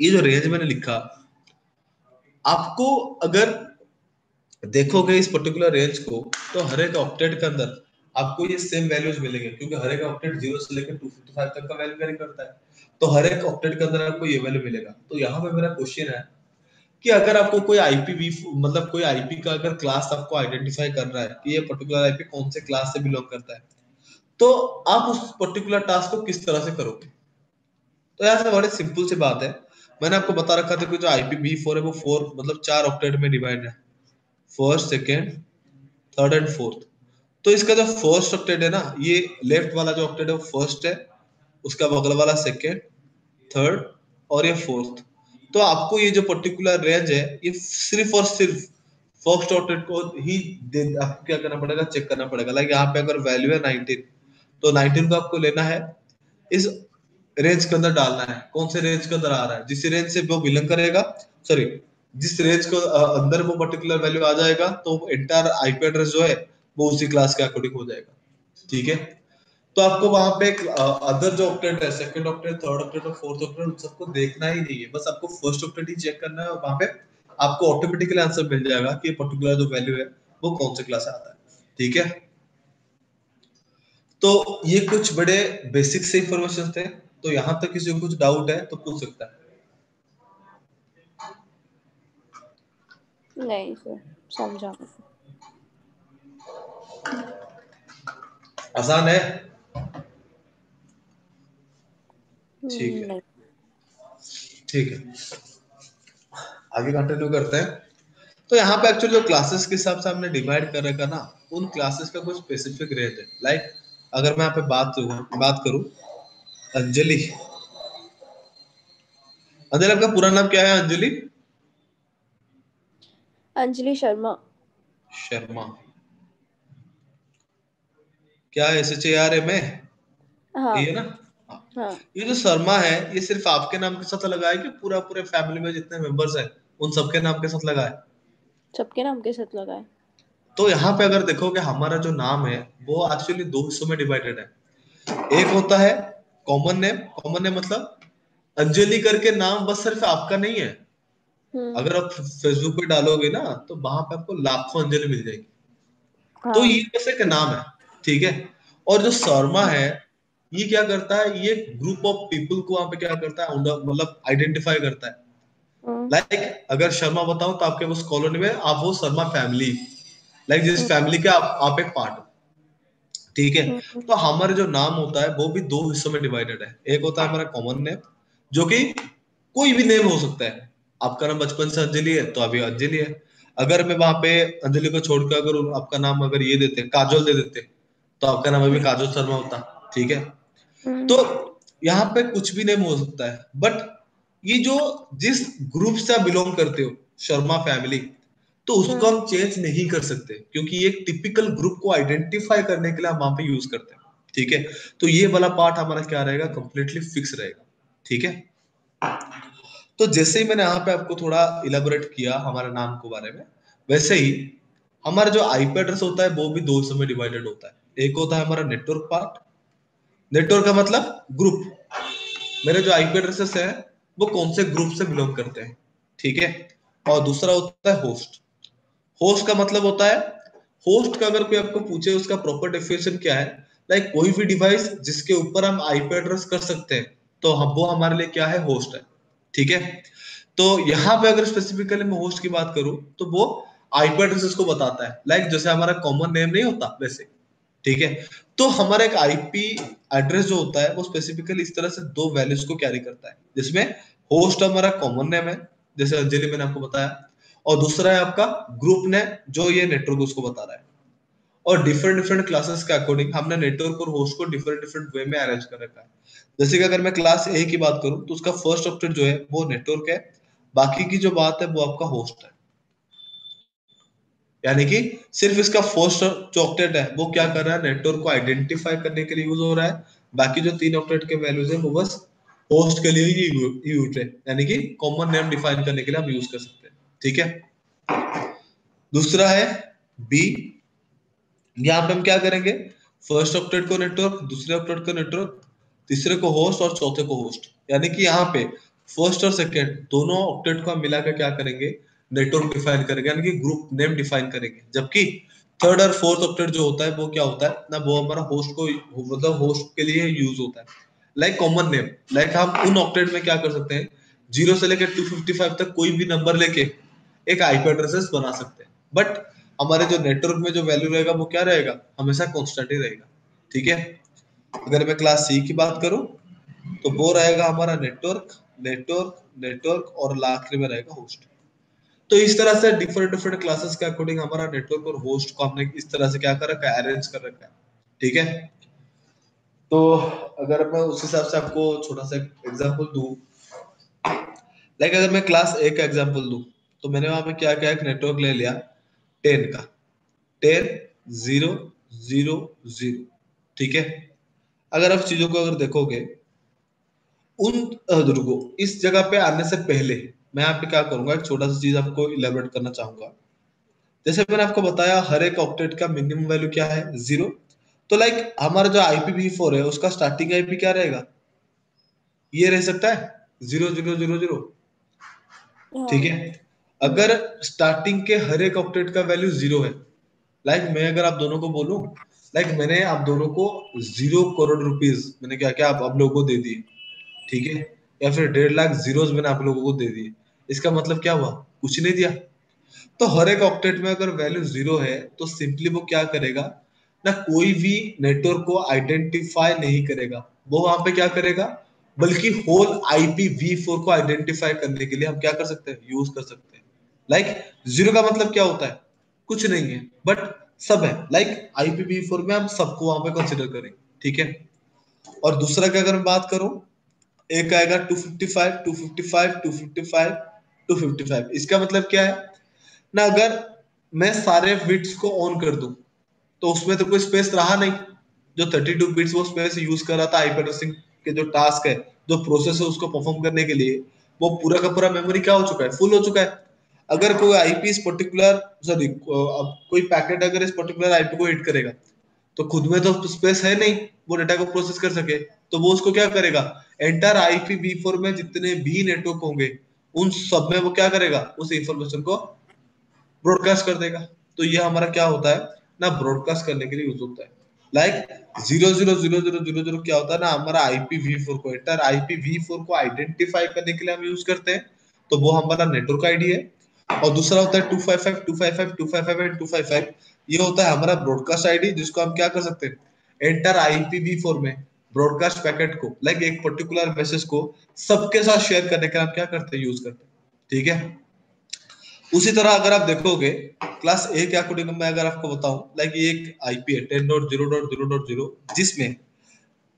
ये जो रेंज मैंने लिखा, आपको अगर देखोगे इस पर्टिकुलर रेंज को तो हर एक ऑक्टेट के अंदर आपको ये सेम वैल्यूज मिलेंगे, क्योंकि हर एक ऑक्टेट 0 से लेकर 255 तक का वैल्यू वेरी करता है, तो हर एक ऑक्टेट के अंदर आपको ये वैल्यू मिलेगा। तो यहाँ पे मेरा क्वेश्चन है कि अगर आपको कोई आईपी मतलब कोई आईपी का अगर क्लास आपको आइडेंटिफाई कर रहा है कि ये पर्टिकुलर आईपी कौन से क्लास से बिलोंग करता है, तो आप उस पर्टिकुलर टास्क को किस तरह से करोगे। तो यहाँ से बड़ी सिंपल सी बात है, मैंने आपको बता रखा था कि जो IPv4 है वो 4 मतलब 4 ऑक्टेट में डिवाइड है, first second third and fourth. तो इसका जो फर्स्ट ऑक्टेट है ना, ये लेफ्ट वाला जो ऑक्टेट है वो फर्स्ट है, उसका बगल वाला सेकेंड थर्ड और ये फोर्थ। तो आपको ये जो पर्टिकुलर रेंज है ये सिर्फ और सिर्फ फर्स्ट ऑक्टेट को ही आपको क्या करना पड़ेगा, चेक करना पड़ेगा। लाइक यहाँ पे अगर वैल्यू है 19, तो 19 को आपको लेना है, इस रेंज के अंदर डालना है। कौन से रेंज के अंदर आ रहा है, जिस रेंज से वो बिलोंग करेगा, सॉरी जिस रेंज को अंदर वो पर्टिकुलर वैल्यू आ जाएगा, तो एंटायर आईपी एड्रेस जो है वो उसी क्लास के अकॉर्डिंग हो जाएगा। ठीक है, तो आपको वहां पे अदर जो ऑक्टेट है, सेकंड ऑक्टेट थर्ड ऑक्टेट और फोर्थ ऑक्टेट, उन सबको देखना ही नहीं है, बस आपको फर्स्ट ऑक्टेट ही चेक करना है, और वहां पे आपको ऑटोमेटिकली आंसर मिल जाएगा कि पर्टिकुलर जो वैल्यू है वो कौन से क्लास से आता है। ठीक है, तो ये कुछ बड़े बेसिक से इंफॉर्मेशन थे। तो यहाँ तक किसी को कुछ डाउट है तो पूछ सकता है। नहीं सर, समझा। आसान है? ठीक है, नहीं। ठीक है, आगे कंटिन्यू करते हैं। तो यहाँ पे एक्चुअली जो क्लासेस के हिसाब से हमने डिवाइड कर रखा ना, उन क्लासेस का कुछ स्पेसिफिक रेंज है। लाइक अगर मैं यहाँ पे बात करूँ अंजलि, अंजलि आपका पूरा नाम क्या है अंजलि? अंजलि शर्मा। शर्मा, क्या SHARMA हाँ। ये ना? हाँ। हाँ, ये जो शर्मा है ये सिर्फ आपके नाम के साथ लगा है कि पूरा पूरे फैमिली में जितने मेंबर्स हैं उन सबके नाम के साथ लगा है? सबके नाम के साथ लगा है। तो यहाँ पे अगर देखोगे हमारा जो नाम है वो एक्चुअली दो हिस्सों में डिवाइडेड है। एक होता है कॉमन नेम, कॉमन नेम मतलब अंजलि करके नाम बस सिर्फ आपका नहीं है। हम्म। अगर आप फेसबुक पे डालोगे ना तो वहां पे आपको लाखों अंजलि मिल जाएगी। तो हाँ। ये बस एक नाम है। ठीक है, और जो शर्मा है ये क्या करता है, ये ग्रुप ऑफ पीपल को वहां पे क्या करता है, मतलब आइडेंटिफाई करता है। हम्म। लाइक अगर शर्मा बताऊं तो आपके उस कॉलोनी में आप वो शर्मा फैमिली, लाइक जिस हम्म। फैमिली के आप एक पार्ट हो। ठीक है, हम्म। तो हमारे जो नाम होता है वो भी दो हिस्सों में डिवाइडेड है। एक होता है हमारा कॉमन नेम, जो कि कोई भी नेम हो सकता है। आपका नाम बचपन से अंजलि है तो अभी अंजलि है। अगर मैं वहां पे अंजलि को छोड़कर अगर आपका नाम अगर ये देते काजल दे देते तो आपका नाम अभी काजल शर्मा होता। ठीक है, हम्म। तो यहाँ पे कुछ भी नेम हो सकता है, बट ये जो जिस ग्रुप से आप बिलोंग करते हो शर्मा फैमिली, तो उसको हम्म। हम चेंज नहीं कर सकते, क्योंकि ये एक टिपिकल ग्रुप को आइडेंटिफाई करने के लिए हम वहां पे यूज करते हैं। ठीक है, तो ये वाला पार्ट हमारा क्या रहेगा, कंप्लीटली फिक्स रहेगा। ठीक है, तो जैसे ही मैंने यहाँ पे आपको थोड़ा इलेबोरेट किया हमारे नाम के बारे में, वैसे ही हमारा जो आईपी एड्रेस होता है वो भी दो हिस्सों में डिवाइडेड होता है। एक होता है हमारा नेटवर्क पार्ट, नेटवर्क का मतलब ग्रुप, मेरे जो आईपी एड्रेसेस है वो कौन से ग्रुप से बिलोंग करते हैं। ठीक है, और दूसरा होता है होस्ट। होस्ट का मतलब होता है, होस्ट का अगर कोई आपको पूछे उसका प्रॉपर डेफिनेशन क्या है, लाइक कोई भी डिवाइस जिसके ऊपर हम आईपी एड्रेस कर सकते हैं, तो हम वो हमारे लिए क्या है, होस्ट है। ठीक है, तो यहाँ पे अगर स्पेसिफिकली मैं होस्ट की बात करूं तो वो आईपी एड्रेस को बताता है, लाइक जैसे हमारा कॉमन नेम नहीं होता वैसे। ठीक है, तो हमारा एक आईपी एड्रेस जो होता है वो स्पेसिफिकली इस तरह से दो वैल्यूज को कैरी करता है, जिसमें होस्ट हमारा कॉमन नेम है, जैसे अंजलि मैंने आपको बताया, और दूसरा है आपका ग्रुप नेम जो ये नेटवर्क उसको बता रहा है। और डिफरेंट डिफरेंट क्लासेस के अकॉर्डिंग हमने नेटवर्क और होस्ट को डिफरेंट डिफरेंट वे में अरेंज कर रखा है। जैसे कि अगर मैं क्लास ए की बात करूं तो उसका फर्स्ट ऑक्टेट जो है वो नेटवर्क है, बाकी की जो बात है वो आपका होस्ट है। यानी कि सिर्फ इसका फर्स्ट जो ऑक्टेट है वो क्या कर रहा है, नेटवर्क को आइडेंटिफाई करने के लिए यूज हो रहा है, बाकी जो तीन ऑक्टेट के वैल्यूज है वो बस होस्ट के लिए ही यूज है, यानी कि कॉमन नेम डिफाइन करने के लिए हम यूज कर सकते हैं। ठीक है, दूसरा है बी। यहाँ पे हम क्या करेंगे, फर्स्ट ऑक्टेट को नेटवर्क, दूसरे ऑक्टेट को नेटवर्क, तीसरे को होस्ट और चौथे को होस्ट। यानी कि यहाँ पे फर्स्ट और सेकेंड दोनों ऑक्टेट को हम मिला के क्या करेंगे, नेटवर्क डिफाइन करेंगे, यानी कि ग्रुप नेम डिफाइन करेंगे। जबकि थर्ड और फोर्थ ऑक्टेट जो होता है वो क्या होता है ना, वो हमारा होस्ट को मतलब होस्ट के लिए यूज होता है, लाइक कॉमन नेम। लाइक हम उन ऑक्टेट में क्या कर सकते हैं, 0 से लेकर 255 तक कोई भी नंबर लेके एक आईपी एड्रेसेस बना सकते हैं, बट हमारे जो नेटवर्क में जो वैल्यू रहेगा वो क्या रहेगा, हमेशा कांस्टेंट ही रहेगा। ठीक है, अगर मैं क्लास सी की बात करूं तो वो रहेगा हमारा नेटवर्क, नेटवर्क, नेटवर्क और आखिर में रहेगा होस्ट। तो इस तरह से डिफरेंट डिफरेंट क्लासेस के अकॉर्डिंग हमारा नेटवर्क और होस्ट को हमने इस तरह से क्या कर रखा है, अरेंज कर रखा है। ठीक है, तो अगर मैं उस हिसाब से आपको छोटा सा एग्जांपल दूं, लाइक अगर मैं क्लास ए का एग्जांपल दूं तो मैंने वहां पे क्या किया, एक नेटवर्क ले लिया 10 का, 10 0 0 0। ठीक है, अगर आप चीजों को अगर देखोगे उन दुर्गो इस जगह पे आने से पहले मैं यहाँ पे क्या करूंगा, एक छोटा सा चीज आपको इलेबोरेट करना चाहूंगा। जैसे मैंने आपको बताया हर एक ऑक्टेट का मिनिमम वैल्यू क्या है, 0। तो लाइक हमारा जो IPv4 है उसका स्टार्टिंग आईपी क्या रहेगा, ये रह सकता है 0 0 0 0। ठीक हाँ। है, अगर स्टार्टिंग के हर एक ऑक्टेट का वैल्यू 0 है, लाइक मैं अगर आप दोनों को बोलूं, लाइक मैंने आप दोनों को 0 करोड़ रुपीज मैंने क्या क्या आप लोगों को दे दिए। ठीक है, या फिर 1.5 लाख जीरोस मैंने आप लोगों को दे दिए, इसका मतलब क्या हुआ, कुछ नहीं दिया। तो हर एक ऑक्टेट में अगर वैल्यू 0 है तो सिंपली वो क्या करेगा ना, कोई भी नेटवर्क को आइडेंटिफाई नहीं करेगा, वो वहां पे क्या करेगा, बल्कि होल IPv4 को आइडेंटिफाई करने के लिए हम क्या कर सकते हैं, यूज कर सकते हैं। लाइक 0 का मतलब क्या होता है, कुछ नहीं है बट सब है, लाइक IPv4 में हम सबको वहां पे कंसिडर करेंगे। ठीक है, और दूसरा का अगर मैं बात करूं, एक आएगा 255 255 255 255। इसका मतलब क्या है ना, अगर मैं सारे बिट्स को ऑन कर दूं तो उसमें तो कोई स्पेस रहा नहीं, जो 32 बिट्स वो स्पेस यूज कर रहा था आईपी एड्रेसिंग के जो टास्क है, जो प्रोसेस है उसको परफॉर्म करने के लिए, वो पूरा का पूरा मेमोरी क्या हो चुका है, फुल हो चुका है। अगर कोई आईपी इस पर्टिकुलर सॉरी कोई पैकेट अगर इस पर्टिकुलर आईपी को हिट करेगा तो खुद में तो स्पेस है नहीं वो डेटा को प्रोसेस कर सके, तो वो उसको क्या करेगा, एंटायर IPv4 में जितने भी नेटवर्क होंगे उन सब में वो क्या करेगा, उस इंफॉर्मेशन को ब्रॉडकास्ट कर देगा। तो ये हमारा क्या होता है ना, ब्रॉडकास्ट करने के लिए यूज होता है। लाइक 0 0 0 0 0 0 क्या होता है ना, हमारा IPv4 को एंटायर IPv4 को आइडेंटिफाई करने के लिए हम यूज करते हैं, तो वो हमारा नेटवर्क आईडी है। और दूसरा होता है 255 255 255 एंड 255, ये होता है हमारा ब्रॉडकास्ट आईडी, जिसको हम क्या कर सकते हैं, एंटर IPv4 में ब्रॉडकास्ट पैकेट को, लाइक एक पर्टिकुलर मैसेज को सबके साथ शेयर करने के लिए हम क्या करते हैं, यूज करते हैं। ठीक है, उसी तरह अगर आप देखोगे क्लास ए के अकॉर्डिंग मैं अगर आपको बताऊं, लाइक ये एक आईपी है 10.0.0.0, जिसमें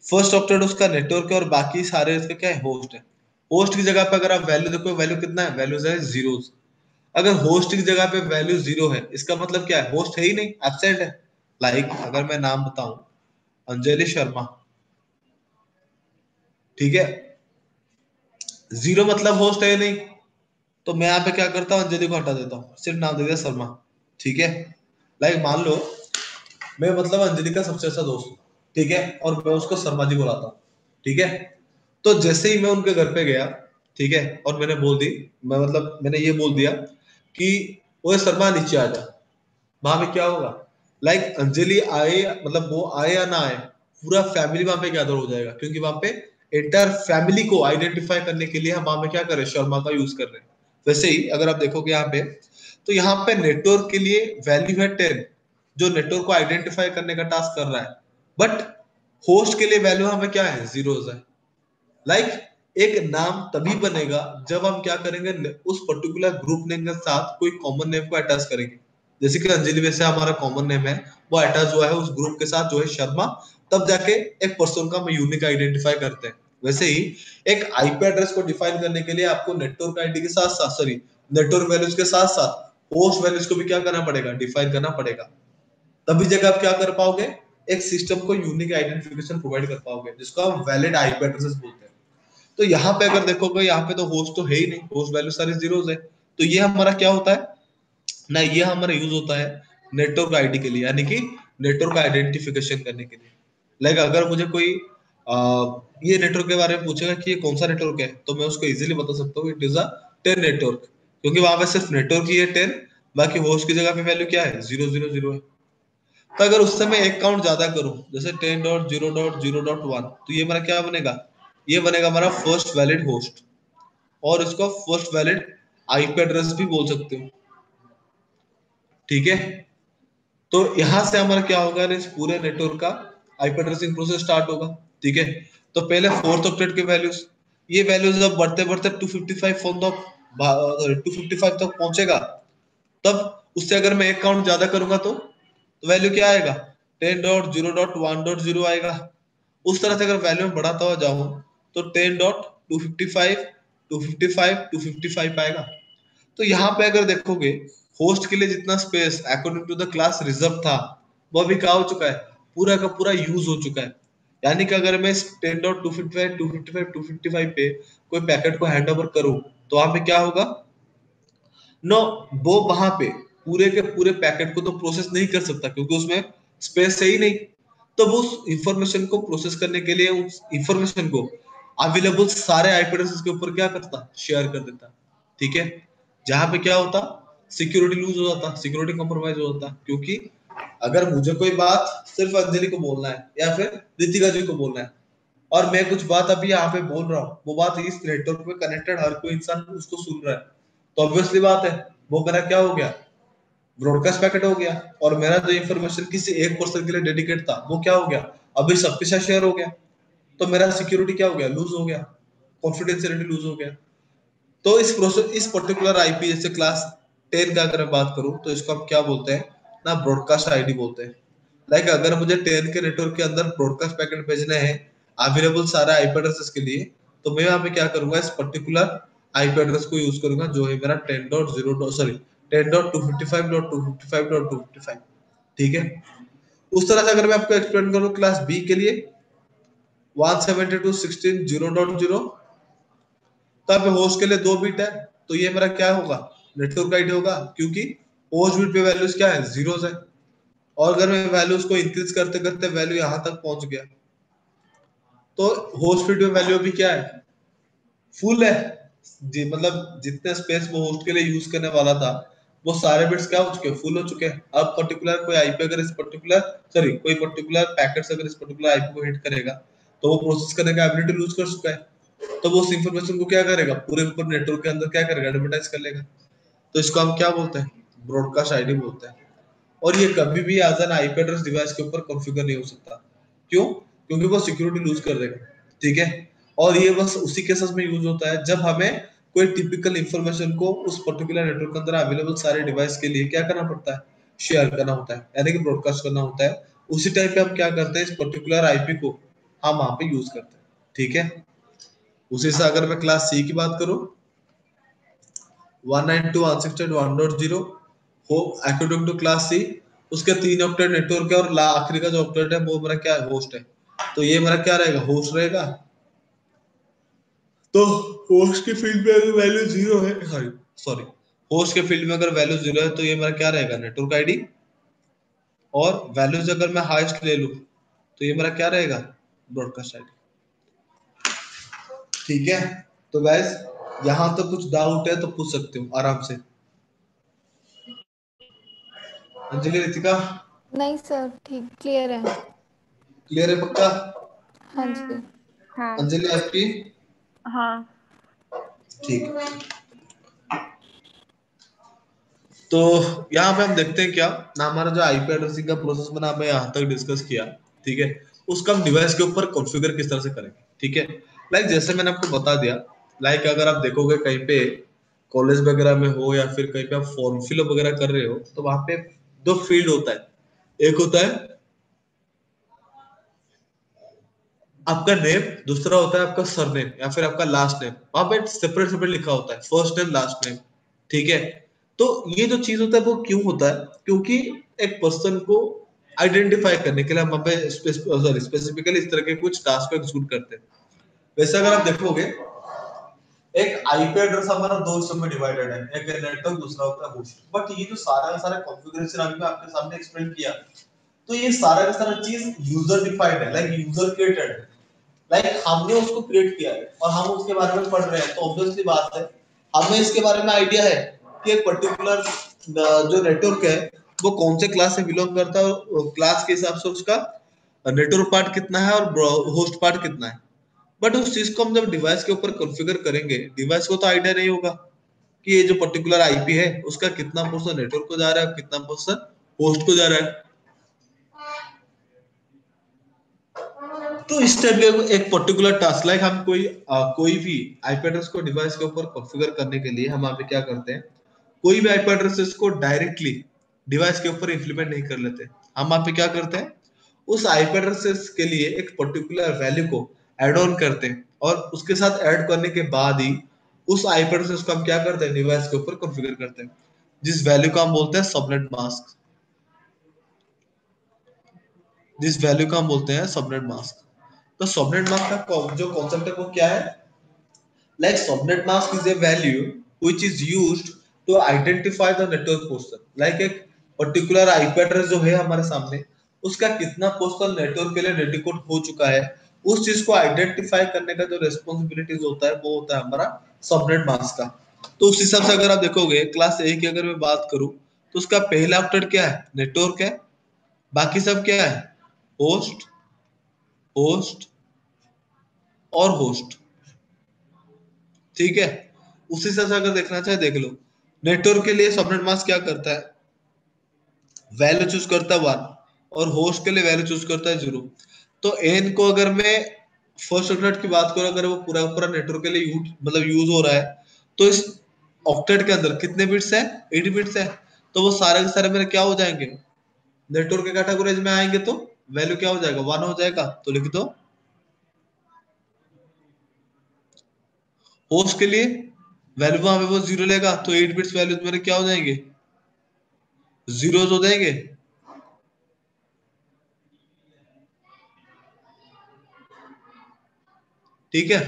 फर्स्ट ऑक्टेट उसका नेटवर्क है और बाकी सारे इसके क्या है, होस्ट है। होस्ट की जगह पे अगर आप वैल्यू देखो, वैल्यू कितना है, वैल्यूज है जीरोस। अगर होस्ट की जगह पे वैल्यू 0 है, इसका मतलब क्या है, होस्ट है ही नहीं, एब्सेंट है। लाइक अगर मैं नाम बताऊं अंजलि शर्मा, ठीक है, 0 मतलब होस्ट है नहीं, तो मैं यहाँ पे क्या करता हूँ, अंजलि को हटा देता हूँ, सिर्फ नाम दे दिया शर्मा। ठीक है, लाइक मान लो मैं मतलब अंजलि का सबसे अच्छा दोस्त हूँ, ठीक है, और मैं उसको शर्मा जी बुलाता हूँ। ठीक है, तो जैसे ही मैं उनके घर पे गया, ठीक है, और मैंने बोल दी, मैं मतलब मैंने ये बोल दिया कि ओए शर्मा नीचे आ जा, वहां पे क्या होगा, लाइक अंजलि आए मतलब वो आए या ना आए, पूरा फैमिली वहां पे गैदर हो जाएगा, क्योंकि वहां पे एंटायर फैमिली को आइडेंटिफाई करने के लिए हम वहां पे क्या कर रहे हैं, शर्मा का यूज कर रहे हैं। वैसे ही अगर आप देखोगे यहाँ पे, तो यहाँ पे नेटवर्क के लिए वैल्यू है 10, जो नेटवर्क को आइडेंटिफाई करने का टास्क कर रहा है, बट होस्ट के लिए वैल्यू हमें क्या है, जीरोस है। लाइक एक नाम तभी बनेगा जब हम क्या करेंगे, उस पर्टिकुलर ग्रुप नेम के साथ कोई कॉमन नेम को अटैच करेंगे। जैसे कि अंजलि वैसे हमारा कॉमन नेम है, वो अटैच हुआ है उस ग्रुप के साथ जो है शर्मा, तब जाके एक पर्सन का हम यूनिक आइडेंटिफाई करते हैं। वैसे ही एक आईपी एड्रेस को डिफाइन करने के लिए आपको नेटवर्क आईडी के साथ साथ, सॉरी, नेटवर्क वैल्यूज के साथ साथ होस्ट वैल्यूज को भी क्या करना पड़ेगा, डिफाइन करना पड़ेगा। तभी जगह आप क्या कर पाओगे, एक सिस्टम को यूनिक आइडेंटिफिकेशन प्रोवाइड कर पाओगे, जिसको हम वैलिड आईपी एड्रेसेस बोलते हैं। तो यहाँ पे अगर देखोगे, यहाँ पे तो होस्ट तो है ही नहीं, होस्ट वैल्यू सारी जीरोस है। तो ये हमारा क्या होता है ना, ये हमारा यूज होता है नेटवर्क आईडी के लिए, यानी कि नेटवर्क आइडेंटिफिकेशन करने के लिए। लाइक अगर मुझे कोई ये नेटवर्क के बारे में पूछेगा कि ये कौन सा नेटवर्क है, तो मैं उसको इजीली बता सकता हूँ, इट इज अ 10 नेटवर्क, क्योंकि वहां पे सिर्फ नेटवर्क ही है 10, बाकी होस्ट की जगह पे वैल्यू क्या है, 000 है। तो अगर उससे मैं एक काउंट ज्यादा करूं, जैसे 10.0.0.1, तो ये मेरा क्या बनेगा, ये बनेगा हमारा फर्स्ट वैलिड होस्ट, और इसको फर्स्ट वैलिड आईपी एड्रेस भी बोल सकते हो। ठीक है, तो यहां से हमारा क्या होगा, इस पूरे नेटवर्क का आईपी एड्रेसिंग प्रोसेस स्टार्ट होगा। ठीक है, तो पहले फोर्थ ऑक्टेट के वैल्यूज, ये वैल्यूज अब बढ़ते बढ़ते 255 फ्रॉम द 255 तक पहुंचेगा, तब उससे अगर मैं एक काउंट ज्यादा करूंगा तो वैल्यू क्या आएगा, 10.0.1.0 आएगा। उस तरह से अगर वैल्यू में बढ़ाता हुआ जाऊं, तो 10.255 255 255 आएगा। तो यहाँ पे अगर देखोगे, होस्ट के लिए जितना space according to the class reserve था, वो अभी क्या हो चुका है, पूरा का पूरा यूज हो चुका है। यानी कि अगर मैं 10.255 255 255 पे कोई पैकेट को हैंड ओवर करूं, तो वहां पे क्या होगा, नो, वो वहां पे पूरे के पूरे पैकेट को तो प्रोसेस नहीं कर सकता, क्योंकि उसमें स्पेस है ही नहीं। तो वो उस इंफॉर्मेशन को प्रोसेस करने के लिए उस इंफॉर्मेशन को अवेलेबल सारे आईपी एड्रेसेस के ऊपर क्या करता, शेयर कर देता। ठीक है, जहां पे क्या होता, सिक्योरिटी लूज हो जाता, सिक्योरिटी कॉम्प्रोमाइज हो जाता, क्योंकि अगर मुझे कोई बात सिर्फ अंजलि को बोलना है या फिर रितिका जी को बोलना है, और मैं कुछ बात अभी यहाँ पे बोल रहा हूँ, वो बात इस नेटवर्क पे कनेक्टेड हर कोई इंसान उसको सुन रहा है, तो ऑब्वियसली बात है, वो मेरा क्या हो गया, ब्रॉडकास्ट पैकेट हो गया। और मेरा जो इन्फॉर्मेशन किसी एक पर्सन के लिए डेडिकेट था, वो क्या हो गया, अभी सबके साथ शेयर हो गया। तो मेरा सिक्योरिटी क्या हो गया, लूज हो गया, कॉन्फिडेंशियलिटी लूज हो गया। तो इस प्रोसेस, इस पर्टिकुलर आईपी, जैसे क्लास 10 का अगर मैं बात करूं, तो इसको हम क्या बोलते हैं ना, ब्रॉडकास्ट आईडी बोलते हैं। लाइक अगर मुझे 10 के नेटवर्क के अंदर ब्रॉडकास्ट पैकेट भेजने हैं अवेलेबल सारे आईपी एड्रेसेस के लिए, तो मैं यहाँ पे क्या करूंगा, इस पर्टिकुलर आईपी एड्रेस को यूज करूंगा, जो है मेरा 10.0, सॉरी, 10.255.255.255। ठीक है, उस तरह से अगर मैं आपको एक्सप्लेन करूं क्लास बी के लिए 172.16.0.0, तो यहाँ पे होस्ट के लिए 2 बिट है, तो ये मेरा क्या होगा, नेटवर्क आईडी होगा, क्योंकि होस्ट बिट पे वैल्यूज क्या है, जीरोस है। और अगर मैं वैल्यूज को इंक्रीज करते करते वैल्यू यहाँ तक पहुंच गया, तो होस्ट बिट में वैल्यू भी क्या है, फुल है जी, मतलब जितने स्पेस वो होस्ट के लिए यूज करने वाला था, वो सारे बिट्स क्या हो चुके हैं, फुल हो चुके हैं। अब पर्टिकुलर कोई आईपी अगर इस पर्टिकुलर, सॉरी, कोई पर्टिकुलर पैकेट्स अगर इस पर्टिकुलर आईपी को हिट करेगा, तो वो प्रोसेस करने का एबिलिटी लूज कर चुका है। तो वो उस इंफॉर्मेशन को क्या करेगा, पूरे ऊपर नेटवर्क के अंदर क्या करेगा, एडवर्टाइज कर लेगा। तो इसको हम क्या बोलते हैं, ब्रॉडकास्ट आईडी बोलते हैं। और ये कभी भी as an IP address device के ऊपर कॉन्फ़िगर नहीं हो सकता। क्यों, क्योंकि वो सिक्योरिटी लूज कर देगा। ठीक है, और ये बस उसी केसेस में यूज होता है जब हमें कोई टिपिकल इंफॉर्मेशन को उस पर्टिकुलर नेटवर्क के अंदर अवेलेबल सारे डिवाइस के लिए क्या करना पड़ता है, शेयर करना होता है, यानी कि ब्रॉडकास्ट करना होता है। उसी टाइम पे हम क्या करते हैं, इस पर्टिकुलर आईपी को हम वहां पे यूज करते हैं। ठीक है, उसी से अगर मैं क्लास सी की बात करूं, 192.168.1.0 हो अकॉर्डिंग टू क्लास सी, उसके 3 ऑक्टेट नेटवर्क है, और आखिरी का जो ऑक्टेट है वो मेरा क्या है, होस्ट है। तो ये मेरा क्या रहेगा, होस्ट रहेगा। तो होस्ट के फील्ड में अगर वैल्यू जीरो है, सॉरी सॉरी, होस्ट के फील्ड में अगर वैल्यू जीरो है, तो ये मेरा क्या रहेगा, नेटवर्क आईडी। और वैल्यूज अगर मैं हाईएस्ट ले लूं, तो ये मेरा क्या रहेगा, ब्रॉडकास्ट आईडी। ठीक है, तो गाइस यहाँ तो कुछ डाउट है तो पूछ सकते हो आराम से। अंजलि, रितिका, नहीं सर, ठीक, क्लियर है। क्लियर है पक्का? हाँ जी। हाँ अंजलि आपकी? हाँ। ठीक है। तो यहाँ पे हम देखते हैं क्या ना, हमारा जो आईपी एड्रेसिंग का प्रोसेस बना हमें यहाँ तक डिस्कस किया, ठीक है। उसका हम डिवाइस के ऊपर कॉन्फ़िगर किस तरह से करेंगे, ठीक है। लाइक जैसे मैंने आपको बता दिया, लाइक अगर आप देखोगे कहीं पे कॉलेज वगैरह में हो या फिर कहीं पे आप फॉर्म फिलअप वगैरह कर रहे हो, तो वहां पे दो फील्ड होता है। एक होता है आपका नेम, दूसरा होता है आपका सरनेम या फिर आपका लास्ट नेम। वहां पे सेपरेट सेपरेट लिखा होता है, फर्स्ट नेम लास्ट नेम, ठीक है। तो ये जो चीज होता है वो क्यों होता है? क्योंकि एक पर्सन को आइडेंटिफाई करने के लिए हम पे स्पेसिफिकली इस तरह के कुछ टास्क को एग्जीक्यूट करते हैं। वैसे अगर आप देखोगे, एक आईपी एड्रेस हमारा दो हिस्सों में डिवाइडेड है, एक है नेटवर्क, दूसरा होता है होस्ट। बट ये जो सारा का सारा कॉन्फ़िगरेशन अभी मैं आपके सामने एक्सप्लेन किया, तो ये सारा का सारा चीज यूजर डिफाइंड है, लाइक यूजर क्रिएटेड है। लाइक हमने उसको क्रिएट किया है और हम उसके बारे में पढ़ रहे हैं, तो ऑब्वियसली बात है हमें इसके बारे में आइडिया है कि एक पर्टिकुलर जो नेटवर्क है वो कौन से क्लास से बिलोंग करता है, और क्लास के हिसाब से उसका नेटवर्क पार्ट कितना है और होस्ट पार्ट कितना है। बट उस चीज को हम जब डिवाइस के ऊपर कॉन्फ़िगर करेंगे, डिवाइस को तो आइडिया नहीं होगा कि ये जो पर्टिकुलर आईपी है उसका कितना परसेंट नेटवर्क को जा रहा है, कितना परसेंट होस्ट को जा रहा है। तो इस टाइप के एक पर्टिकुलर टास्क, लाइक हम कोई भी आईपी एड्रेस को डिवाइस के ऊपर कॉन्फ़िगर करने के लिए हम यहाँ पे क्या करते हैं, कोई भी आईपी एड्रेस को डायरेक्टली डिवाइस के ऊपर इंप्लीमेंट नहीं कर लेते। हम यहाँ पे क्या करते हैं, उस आईपी एड्रेस के लिए एक पर्टिकुलर वैल्यू को ऐड ऑन करते हैं, और उसके साथ ऐड करने के बाद ही उस आईपी एड्रेस को हम क्या करते हैं, डिवाइस के ऊपर कॉन्फ़िगर करते हैं, जिस वैल्यू को हम बोलते हैं सबनेट मास्क। जिस वैल्यू का हम बोलते हैं सबनेट मास्क। तो सबनेट मास्क का जो कॉन्सेप्ट है वो क्या है? Like subnet mask is a value which is used to identify the network portion. Like एक particular IP address जो है हमारे सामने, उसका कितना पोर्शन नेटवर्क के लिए डेडिकेट हो चुका है, उस चीज को आइडेंटिफाई करने का जो रेस्पॉन्सिबिलिटीज होता है वो होता है हमारा सबनेट मास्क का। तो उस हिसाब से अगर आप देखोगे क्लास ए की अगर मैं बात करूं, तो उसका पहला ऑक्टेट क्या है, नेटवर्क है। बाकी सब क्या है, होस्ट, होस्ट और होस्ट, ठीक है। उसी से अगर देखना चाहे देख लो। नेटवर्क के लिए सबनेट मास्क क्या करता है, वैल्यू चूज करता है 1, और होस्ट के लिए वैल्यू चूज करता है 0। तो एन को अगर मैं फर्स्ट ऑक्टेट की बात करूं, अगर वो पूरा पूरा नेटवर्क के लिए यूज हो रहा है, तो इस ऑक्टेट के अंदर कितने बिट्स है, 8 बिट्स है। तो वो सारे के सारे मेरे क्या हो जाएंगे, नेटवर्क के कैटेगरीज में आएंगे, तो वैल्यू क्या हो जाएगा, 1 हो जाएगा। तो लिख दो। होस्ट के लिए वैल्यू वहां पे वो 0 लेगा, तो 8 बिट्स वैल्यू मेरे क्या हो जाएंगे, जीरोज हो जाएंगे। ठीक है।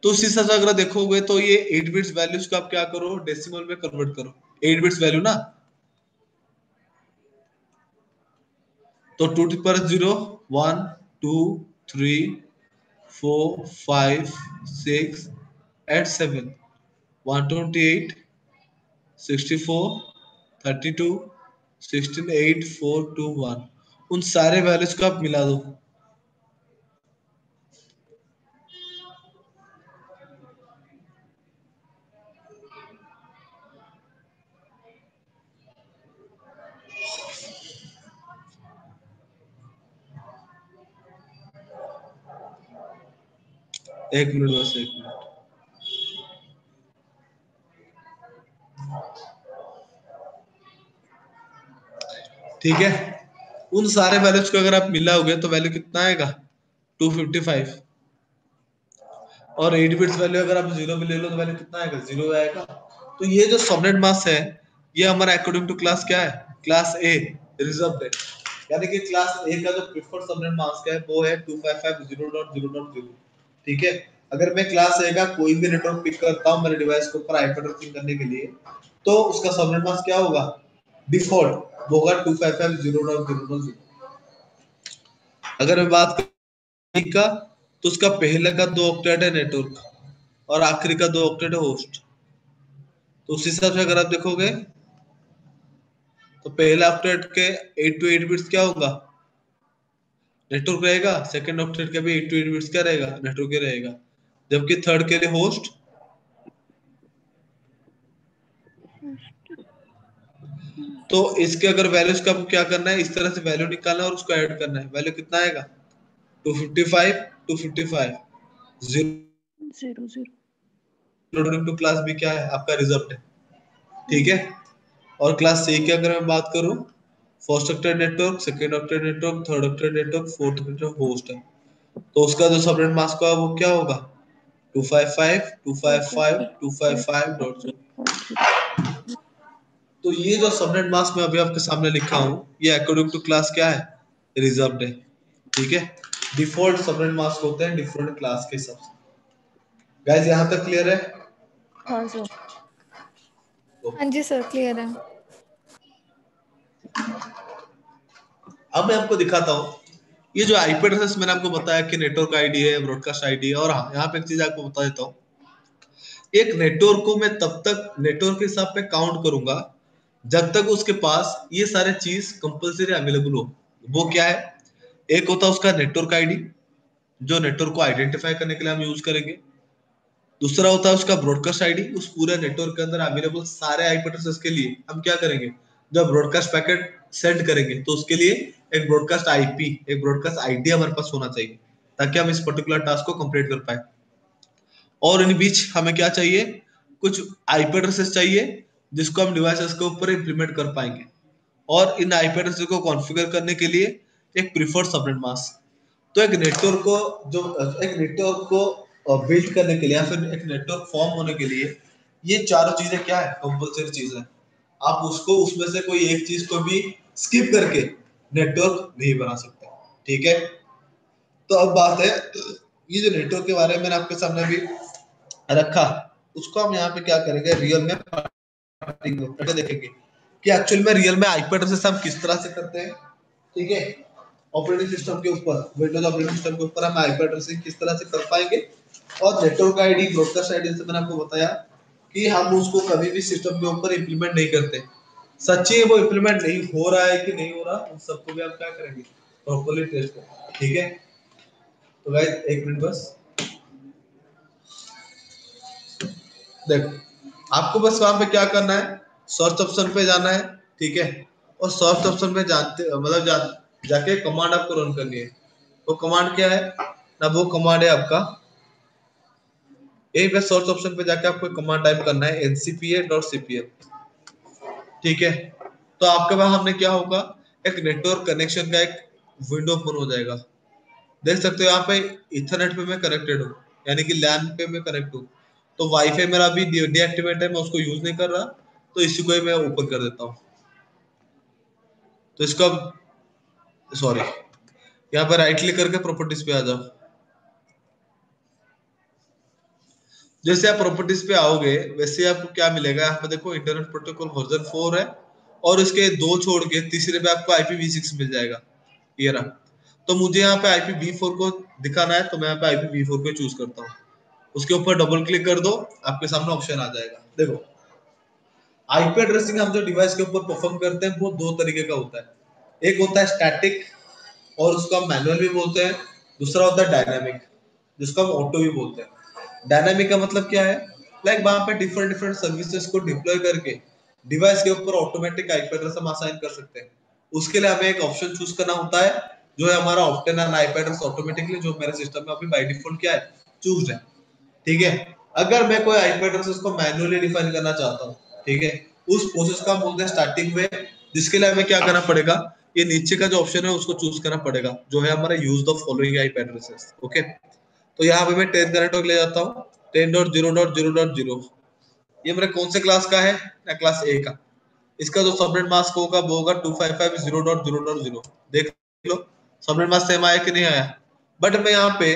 तो उसी से अगर देखोगे तो ये 8 बिट्स वैल्यूज को आप क्या करो, डेसिमल में कन्वर्ट करो। 8 बिट्स वैल्यू ना, तो 2 टू पर 0, 1 2 3 4 5 6 8 7 128 64 32 16 8 4 2 1। उन सारे वैल्यूज को आप मिला दो। एक मिनट, बस एक मिनट। ठीक है। उन सारे वैल्यूज को अगर आप मिलाओगे तो वैल्यू कितना आएगा, 255। और 8 बिट्स वैल्यू अगर आप 0 में ले लो तो वैल्यू कितना आएगा, 0 आएगा। तो ये जो सबनेट मास्क है, ये हमारा अकॉर्डिंग टू क्लास क्या है, क्लास ए रिजर्व है। यानी कि क्लास ए का जो प्रीफर्ड सबनेट मास्क है वो है 255.0.0.0। ठीक है। अगर मैं क्लास ए का कोई भी नेटवर्क पिक करता हूँ मेरे डिवाइस के ऊपर आईपी एड्रेसिंग करने के लिए, तो उसका सबनेट मास्क क्या होगा, डिफॉल्ट वो होगा 255.0.0.0। अगर मैं बात करूं का, तो उसका पहले का 2 ऑक्टेट है नेटवर्क, और आखिरी का 2 ऑक्टेट है होस्ट। तो उस हिसाब से अगर आप देखोगे तो पहले ऑक्टेट के 8 टू 8 बिट्स क्या होगा, नेटवर्क रहेगा, सेकंड ऑक्टेट का भी 8 बिट्स क्या रहेगा, नेटवर्क ही रहेगा, जबकि थर्ड के लिए होस्ट। तो इसके अगर वैल्यूज का आपको क्या करना है, इस तरह से वैल्यू निकालना है और उसको ऐड करना है। वैल्यू कितना आएगा, 255 255 0 0 0 टू क्लास बी क्या है आपका रिजर्व है, ठीक है। और क्लास सी की अगर मैं बात करूं, first octet network, second octet network, third octet network, fourth network host है, तो उसका जो सबनेट मास्क होगा वो क्या होगा, 255 255 255 डॉट 0। तो ये जो सबनेट मास्क मैं अभी आपके सामने लिखा हूँ, ये अकॉर्डिंग टू क्लास क्या है, रिजर्व्ड है, ठीक है। डिफॉल्ट सबनेट मास्क होते हैं डिफरेंट क्लास के हिसाब से। गाइस यहाँ तक क्लियर है? हाँ सर। हाँ जी सर, क्लियर है। अब मैं आपको दिखाता हूँ, ये जो आईपी एड्रेस मैंने आपको बताया कि नेटवर्क आईडी है, ब्रॉडकास्ट आईडी है, और हाँ यहाँ पे एक चीज आपको बता देता हूँ, एक नेटवर्क को मैं तब तक नेटवर्क के हिसाब पे काउंट करूंगा जब तक उसके पास ये सारे चीज कंपलसरी अवेलेबल हो। वो क्या है, एक होता है उसका नेटवर्क आईडी, जो नेटवर्क को आइडेंटिफाई करने के लिए हम यूज करेंगे। दूसरा होता है उसका ब्रॉडकास्ट आईडी, उस पूरे नेटवर्क के अंदर अवेलेबल सारे आईपी एड्रेसेस के लिए हम क्या करेंगे, जब ब्रॉडकास्ट पैकेट सेंड करेंगे तो उसके लिए एक ब्रॉडकास्ट आईपी, एक ब्रॉडकास्ट आईडी हमारे पास होना चाहिए, ताकि हम इस पर्टिकुलर टास्क को कंप्लीट कर पाए। और इन बीच हमें क्या चाहिए, कुछ आईपी एड्रेसेस चाहिए जिसको हम डिवाइसेस के ऊपर इंप्लीमेंट कर पाएंगे। और इन आईपी एड्रेसेस को कॉन्फ़िगर करने के लिए एक प्रीफर्ड सबनेट मास्क। तो एक नेटवर्क को जो एक नेटवर्क को बिल्ड करने के लिए या फिर एक नेटवर्क फॉर्म होने के लिए ये चारों चीजें क्या है, कंपलसरी चीज है। आप उसको उसमें से कोई एक चीज को भी स्किप करके नेटवर्क नहीं बना सकते, ठीक है। तो अब बात है, ये जो नेटवर्क के बारे में मैंने आपके सामने भी रखा, उसको हम यहाँ पे क्या करेंगे, रियल में देखेंगे कि एक्चुअल में रियल में आईपी एड्रेसेस हम किस तरह से करते हैं, ठीक है। ऑपरेटिंग सिस्टम के ऊपर, विंडोज ऑपरेटिंग सिस्टम के ऊपर हम आईपी एड्रेसिंग किस तरह से कर पाएंगे। और नेटवर्क आईडी, ब्रॉडकास्ट आईडी से मैंने आपको बताया कि हम उसको कभी भी सिस्टम के ऊपर इंप्लीमेंट नहीं करते। सच्ची वो इंप्लीमेंट नहीं हो रहा है कि नहीं हो रहा, उन सबको भी हम क्या करेंगे, प्रॉपर्ली टेस्ट करेंगे, ठीक है। तो गाइस एक मिनट बस, देखो आपको बस वहां पे क्या करना है, सर्च ऑप्शन पे जाना है, ठीक है। और सर्च ऑप्शन पे जानते मतलब जाके कमांड आपको रन करनी है। वो कमांड क्या है ना, वो कमांड है आपका, यही पे सर्च ऑप्शन पे जाके आपको कमांड टाइप करना है ncpa.cpl, ठीक है। तो आपके पास हमने क्या होगा, एक नेटवर्क कनेक्शन का एक विंडो ओपन हो जाएगा। देख सकते हो यहाँ पे इथरनेट पे मैं कनेक्टेड हूँ, यानी कि लैन पे मैं कनेक्ट हूँ। तो वाईफाई मेरा अभी डीएक्टिवेट है, मैं उसको यूज नहीं कर रहा, तो इसी को ही मैं ओपन कर देता हूँ। तो इसका सॉरी, यहाँ पे राइट क्लिक करके प्रॉपर्टीज पे आ जाओ। जैसे आप प्रॉपर्टीज पे आओगे वैसे आपको क्या मिलेगा, यहाँ पे देखो इंटरनेट प्रोटोकॉल वर्जन 4 है, और इसके दो छोड़ के तीसरे पे आपको IPv6 मिल जाएगा, ये रहा। तो मुझे यहाँ पे IPv4 को दिखाना है, तो मैं यहाँ पे IPv4 को चूज करता हूँ। उसके ऊपर डबल क्लिक कर दो, आपके सामने ऑप्शन आ जाएगा। देखो आईपी एड्रेसिंग हम जो डिवाइस के ऊपर परफॉर्म करते हैं वो दो तरीके का होता है। एक होता है स्टैटिक, और उसको हम मैनुअल भी बोलते हैं। दूसरा होता है डायनामिक, जिसको हम ऑटो भी बोलते हैं। डायनामिक का मतलब क्या है, लाइक वहां पे डिफरेंट डिफरेंट सर्विसेज को डिप्लॉय करके डिवाइस के ऊपर ऑटोमेटिक आईपी एड्रेस हम असाइन कर सकते हैं। उसके लिए हमें एक ऑप्शन चूज करना होता है, जो है हमारा obtain an IP address automatically, जो मेरे सिस्टम में अभी बाय डिफॉल्ट क्या है, चूज है, ठीक है। अगर मैं कोई आईपी एड्रेस को मैन्युअली डिफाइन करना चाहता हूँ, ठीक है, उस प्रोसेस का हम बोलते हैं स्टार्टिंग में, जिसके लिए हमें क्या करना पड़ेगा, ये नीचे का जो ऑप्शन है उसको चूज करना पड़ेगा, जो है हमारा use the following IP addresses, okay. तो यहाँ पे मैं 10 का नेटवर्क ले जाता हूँ, 10.0.0.0। ये मेरे कौन से क्लास का है ना, क्लास ए का। इसका जो सबनेट मास्क होगा वो होगा 255.0.0.0। देख लो सबनेट मास्क सेम आया कि नहीं आया। बट मैं यहाँ पे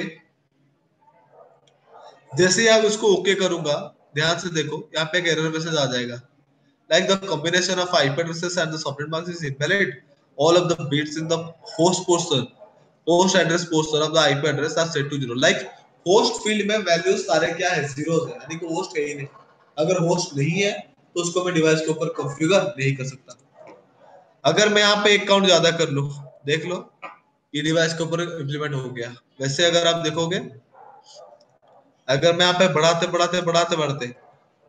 जैसे ही आप उसको ओके करूंगा, ध्यान से देखो यहाँ पे एक एरर मैसेज आ जाएगा, like the combination of IP addresses and the subnet mask is invalid. All of the bits in the host address portion of the IP address are set to 0. Like host field में values सारे क्या है, zeros है, यानी कि host है ही नहीं। अगर होस्ट नहीं है तो उसको मैं डिवाइस के ऊपर कॉन्फ़िगर नहीं कर सकता। अगर मैं यहाँ पे एक काउंट ज्यादा कर लूं, देख लो ये डिवाइस के ऊपर इम्प्लीमेंट हो गया। वैसे अगर आप देखोगे, अगर मैं यहाँ पे बढ़ाते बढ़ाते बढ़ाते बढ़ाते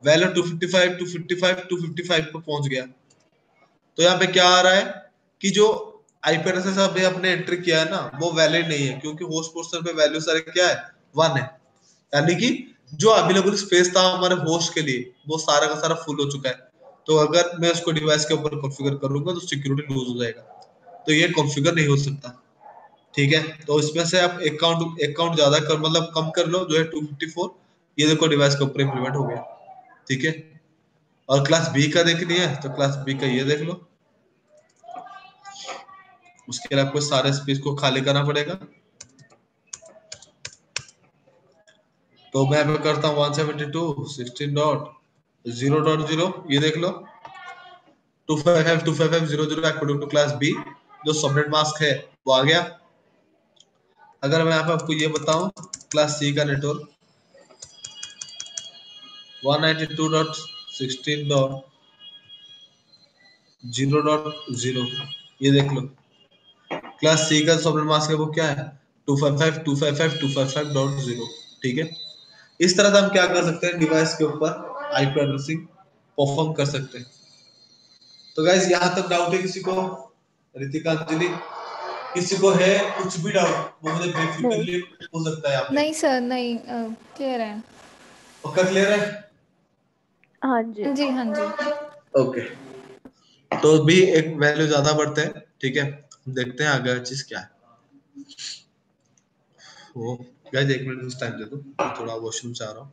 वैल्यू 255 255 255 पे पहुंच गया, तो यहाँ पे क्या आ रहा है कि जो आईपी एड्रेस अभी आपने एंट्री किया है ना, वो वैलिड नहीं है, क्योंकि होस्ट पोर्शन पे वैल्यू सारे क्या है, 1 है। यानी कि जो अवेलेबल स्पेस था हमारे होस्ट के लिए, वो सारा का सारा फुल हो चुका है। तो अगर मैं उसको डिवाइस के ऊपर कॉन्फ़िगर करूंगा तो सिक्योरिटी लूज हो जाएगा, तो ये कॉन्फ़िगर नहीं हो सकता। ठीक है, तो इसमें से आप एक काउंट ज्यादा कर, मतलब कम कर लो, जो है 254, ये देखो डिवाइस के ऊपर इम्प्लीमेंट हो गया। ठीक है, और क्लास बी का देखनी है तो क्लास बी का ये देख लो। उसके लिए आपको सारे स्पेस को खाली करना पड़ेगा। तो मैं यहाँ पे करता हूँ 172.16.0.0, ये देख लो 255.255.0.0 अकॉर्डिंग टू क्लास बी, जो सबनेट मास्क है वो आ गया। अगर मैं यहाँ पे आपको ये बताऊं क्लास सी का नेटवर्क 192.16.0.0, ये देख लो क्लास सी का सबनेट मास्क है वो क्या है, 255.255.255.0। ठीक है, इस तरह से हम क्या कर सकते हैं, डिवाइस के ऊपर आईपी एड्रेसिंग परफॉर्म कर सकते हैं। तो गाइस यहाँ तक डाउट है किसी को? रितिका, अंजलि, किसी को है कुछ भी डाउट वो मुझे नहीं बेफिक्रली पूछ सकता है यहाँ पे। नहीं सर, नहीं, क्लियर है। पक्का क्लियर है? हाँ जी। जी हाँ जी। ओके, तो भी एक वैल्यू ज्यादा बढ़ते हैं। ठीक है, हम देखते हैं आगे चीज क्या है। वो गाइस 1 मिनट कुछ टाइम दे दो, मैं थोड़ा वॉशरूम से आ रहा हूँ।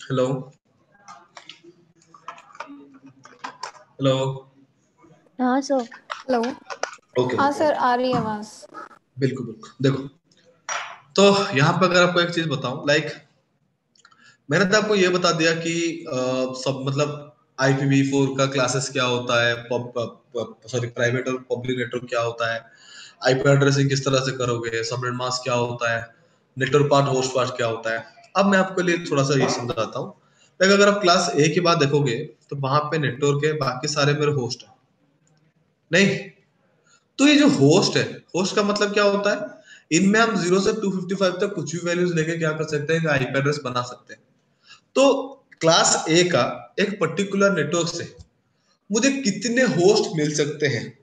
Hello hello. हाँ सर। हेलो। ओके हाँ ओके, सर, आ रही है आवाज। बिल्कुल बिल्कुल। देखो, तो यहाँ पे अगर आपको एक चीज बताऊं, लाइक मैंने तो आपको ये बता दिया कि सब मतलब IPv4 का क्लासेस क्या होता है, सॉरी प्राइवेट और पब्लिक नेटवर्क क्या होता है, आईपी एड्रेसिंग किस तरह से करोगे, सबनेट मास्क क्या होता है, नेटवर्क पार्ट होस्ट पार्ट क्या होता है। अब मैं आपके लिए थोड़ा सा ये समझाता हूँ। लाइक अगर आप क्लास ए की बात देखोगे तो वहां पे नेटवर्क है, बाकी सारे मेरे होस्ट है नहीं। तो ये जो होस्ट है, होस्ट का मतलब क्या होता है, इनमें हम 0 से 255 तक कुछ भी वैल्यूज लेके क्या कर सकते हैं, आईपी एड्रेस बना सकते हैं। तो क्लास ए का एक पर्टिकुलर नेटवर्क से मुझे कितने होस्ट मिल सकते हैं,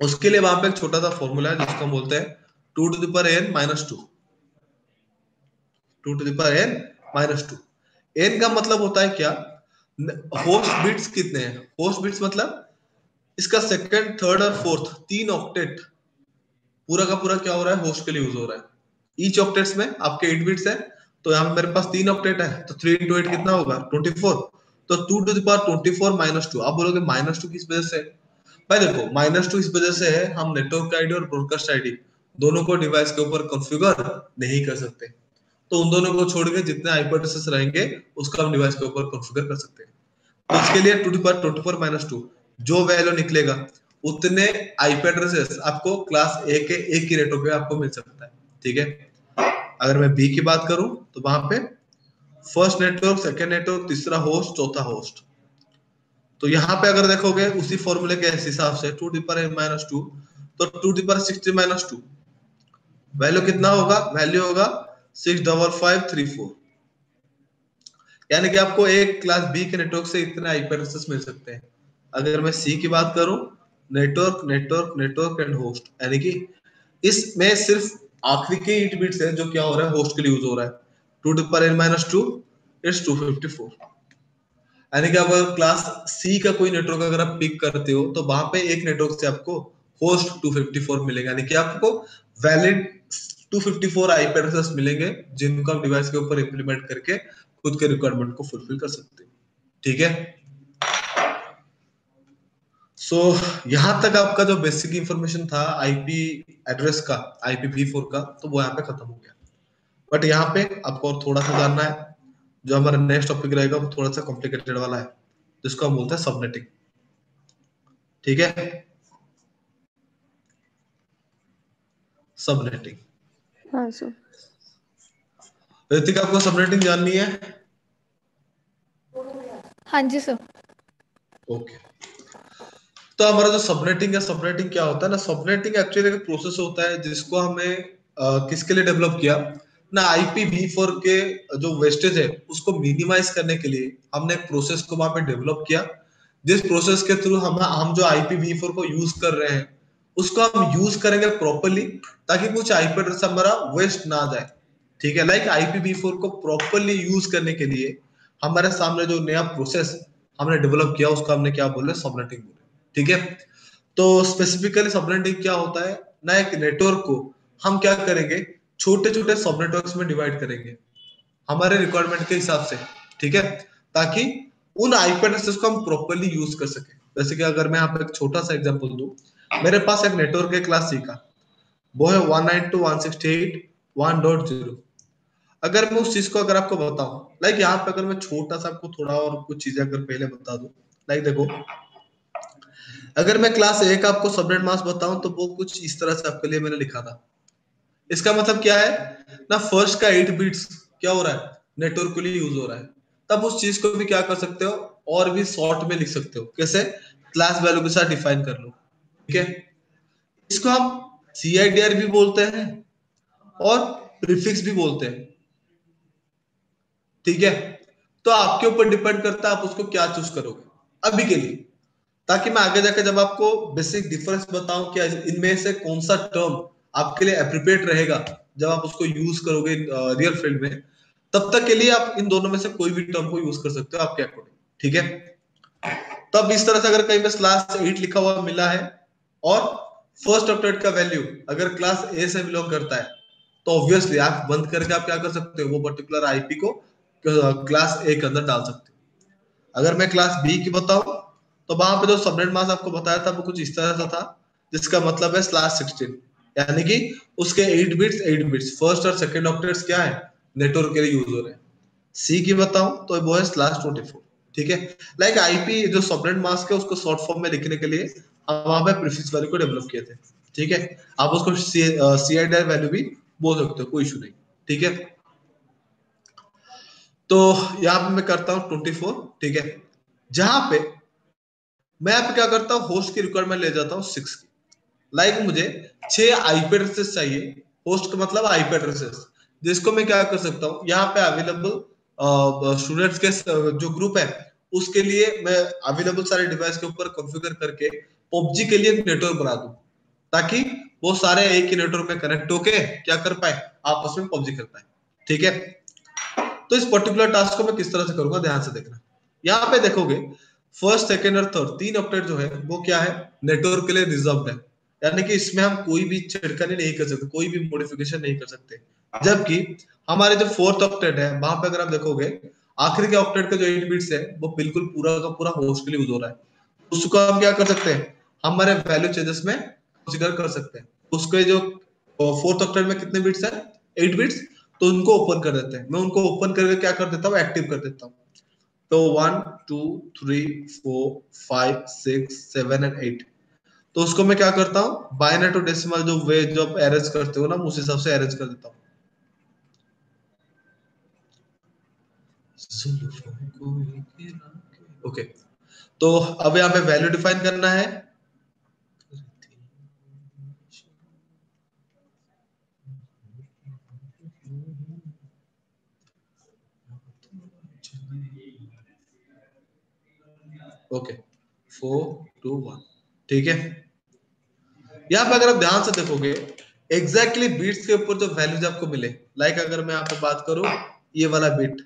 उसके लिए वहां पे एक छोटा सा फॉर्मूला है जिसको हम बोलते हैं 2 to the power n-2। 2 to the power n-2, n का मतलब होता है क्या, होस्ट बिट्स कितने हैं, होस्ट बिट्स मतलब इसका सेकंड थर्ड और फोर्थ 3 ऑक्टेट पूरा का पूरा क्या हो रहा है, होस्ट के लिए यूज हो रहा है। ईच ऑक्टेट्स में आपके 8 बिट्स है, तो यहाँ पे मेरे पास 3 ऑक्टेट है, तो 3 into 8 कितना होगा 24। तो 2 to the power 24 -2, आप बोलोगे -2 किस वजह से, भाई देखो -2 इस वजह से है, हम नेटवर्क आईडी और ब्रॉडकास्ट आईडी दोनों को डिवाइस के ऊपर कॉन्फ़िगर नहीं कर सकते। तो उन दोनों को छोड़ के जितने आईपी एड्रेसेस रहेंगे उसको हम डिवाइस के ऊपर कॉन्फ़िगर कर सकते हैं। तो इसके लिए 2 जो वैल्यू निकलेगा उतने आईपी एड्रेसेस आपको क्लास ए के एक ही नेटवर्क पे आपको मिल सकता है। ठीक है, अगर मैं बी की बात करूं तो वहां पे फर्स्ट नेटवर्क, सेकंड नेटवर्क, तीसरा होस्ट, चौथा होस्ट। तो यहाँ पे अगर देखोगे उसी फॉर्मूले के हिसाब से 2 तो 2 वैल्यू कितना होगा? वैल्यू होगा 65534। यानी कि आपको एक क्लास बी के नेटवर्क से इतने आईपी एड्रेसेस मिल सकते हैं। अगर मैं सी की बात करूं, network network network and host, यानी कि इसमें सिर्फ आखिरी के 8 बिट्स है जो क्या हो रहा है, होस्ट के लिए यूज हो रहा है। 2 इट्स 254। यानी कि अगर क्लास सी का कोई नेटवर्क अगर आप पिक करते हो तो वहां पे एक नेटवर्क से आपको होस्ट 254 मिलेगा, यानी कि आपको वैलिड 254 आईपी एड्रेसेस मिलेंगे जिनको आप डिवाइस के ऊपर इंप्लीमेंट करके खुद के रिक्वायरमेंट को फुलफिल कर सकते हो। ठीक है, सो यहां तक आपका जो बेसिक इंफॉर्मेशन था आईपी एड्रेस का, IPv4 का, तो वो यहाँ पे खत्म हो गया। बट यहाँ पे आपको और थोड़ा सा जानना है। जो हमारा नेक्स्ट टॉपिक रहेगा वो थोड़ा सा कॉम्प्लिकेटेड वाला है, जिसको हम बोलते हैं सबनेटिंग। ठीक है, सबनेटिंग। हाँ सर। ऋतिक, आपको सबनेटिंग जाननी है? हाँ जी सर। ओके, तो हमारा जो सबनेटिंग है, सबनेटिंग क्या होता है ना, सबनेटिंग एक्चुअली एक प्रोसेस होता है जिसको हमें किसके लिए डेवलप किया ना, IPv4 के जो वेस्टेज है उसको मिनिमाइज करने के लिए हमने एक प्रोसेस को वहां पे डेवलप किया, जिस प्रोसेस के थ्रू हम जो IPv4 को यूज कर रहे हैं उसको हम यूज करेंगे प्रॉपरली, ताकि कुछ आईपी एड्रेस हमारा वेस्ट ना जाए। ठीक है, लाइक IPv4 को प्रॉपरली यूज करने के लिए हमारे सामने जो नया प्रोसेस हमने डेवलप किया उसको हमने क्या बोले, सबनेटिंग बोले। ठीक है, तो स्पेसिफिकली सबनेटिंग क्या होता है ना, एक नेटवर्क को हम क्या करेंगे, छोटे छोटे सब नेटवर्क्स में डिवाइड करेंगे हमारे रिक्वायरमेंट के हिसाब से। ठीक है, ताकि उन आईपी एड्रेसेस को हम प्रॉपरली यूज कर सके। जैसे कि अगर मैं यहाँ पे एक छोटा सा एग्जांपल दूं, मेरे पास एक नेटवर्क है क्लास सी का, वो है 192.168.1.0। अगर मैं उस चीज को अगर आपको बताऊं, लाइक यहाँ पे अगर मैं छोटा सा आपको थोड़ा और कुछ चीजें अगर पहले बता दूं, लाइक देखो, अगर मैं क्लास ए का आपको सबनेट मास्क बताऊं तो वो कुछ इस तरह से आपके लिए मैंने लिखा था। इसका मतलब क्या है ना, फर्स्ट का 8 बिट्स क्या हो रहा है, नेटवर्क के लिए यूज हो रहा है। तब उस चीज को भी क्या कर सकते हो, और भी शॉर्ट में लिख सकते हो। कैसे? क्लास वैल्यू के साथ डिफाइन कर लो। ठीक है, इसको हम CIDR भी बोलते हैं और प्रीफिक्स भी बोलते हैं। ठीक है, तो आपके ऊपर डिपेंड करता है आप उसको क्या चूज करोगे अभी के लिए, ताकि मैं आगे जाकर जब आपको बेसिक डिफरेंस बताऊं कि इनमें से कौन सा टर्म आपके लिए एप्रोप्रिएट रहेगा जब आप उसको यूज करोगे रियल फील्ड में, तब तक के लिए आप इन दोनों में से कोई भी टर्म को यूज कर सकते हो आपके अकॉर्डिंग। ठीक है, तब इस तरह से अगर कहीं पे क्लास 8 लिखा हुआ मिला है और फर्स्ट ऑक्टेट का वैल्यू अगर क्लास ए से बिलोंग करता है, तो ऑब्वियसली आप बंद करके आप क्या कर सकते हो, वो पर्टिकुलर आईपी को क्लास ए के अंदर डाल सकते हो। अगर मैं क्लास बी की बताऊं तो वहां पे जो सबनेट मास्क आपको बताया था वो कुछ इस तरह से था, जिसका मतलब है /16, यानी कि उसके 8 बिट्स फर्स्ट और सेकंड ऑक्टेट्स क्या है, नेटवर्क के लिए यूज हो रहे हैं। सी की बताऊं तो वो है /24। ठीक है, लाइक आईपी जो सबनेट मास्क है उसको शॉर्ट फॉर्म में लिखने के लिए हम वहां पे प्रीफिक्स वैल्यू को डेवलप किए थे। ठीक है, आप उसको CIDR वैल्यू भी बोल सकते हो, कोई इशू नहीं। ठीक है, तो यहाँ पे मैं करता हूँ 24। ठीक है, जहां पे मैं यहाँ पे क्या करता हूँ, होस्ट की रिक्वायरमेंट ले जाता हूँ 6 की। लाइक मुझे 6 आईपी एड्रेसेस चाहिए, होस्ट का मतलब आईपी एड्रेसेस, जिसको मैं क्या कर सकता हूँ, यहाँ पे अवेलेबल स्टूडेंट्स के जो ग्रुप है उसके लिए मैं अवेलेबल सारे डिवाइस के ऊपर कॉन्फ़िगर करके पबजी के लिए एक नेटवर्क बना दूं, ताकि वो सारे एक ही नेटवर्क में कनेक्ट होके क्या कर पाए, आपस में पबजी कर पाए। ठीक है, तो इस पर्टिकुलर टास्क को मैं किस तरह से करूंगा, ध्यान से देखना। यहाँ पे देखोगे फर्स्ट, सेकंड और थर्ड 3 ऑक्टेट जो है वो क्या है, नेटवर्क के लिए रिजर्व्ड है, यानी कि इसमें हम कोई भी छेड़खानी नहीं कर सकते, कोई भी मॉडिफिकेशन नहीं कर सकते। जबकि हमारे जो फोर्थ ऑक्टेट है वहां पे अगर आप देखोगे आखिरी के ऑक्टेट का जो 8 बिट्स है वो बिल्कुल पूरा का पूरा होस्ट के लिए यूज हो रहा है। उसको हम क्या कर सकते हैं, हमारे वैल्यू चेंजेस में कंसीडर कर सकते हैं। उसके जो फोर्थ ऑक्टेट में कितने बिट्स है, 8 बिट्स, तो उनको ओपन कर देते हैं। मैं उनको ओपन करके क्या कर देता हूँ, एक्टिव कर देता हूँ। तो 1 2 3 4 5 6 7 एंड 8, तो उसको मैं क्या करता हूँ, बाइनरी टू डेसिमल जो वे जो आप अरेंज करते हो ना, उस हिसाब से अरेंज कर देता हूँ। ओके, तो अब यहाँ पे वैल्यू डिफाइन करना है। ओके, 4 2 1, ठीक है। यहाँ पे अगर आप ध्यान से देखोगे, एग्जैक्टली बीट्स के ऊपर जो वैल्यूज आपको मिले, लाइक अगर मैं यहाँ पे बात करूं ये वाला बिट,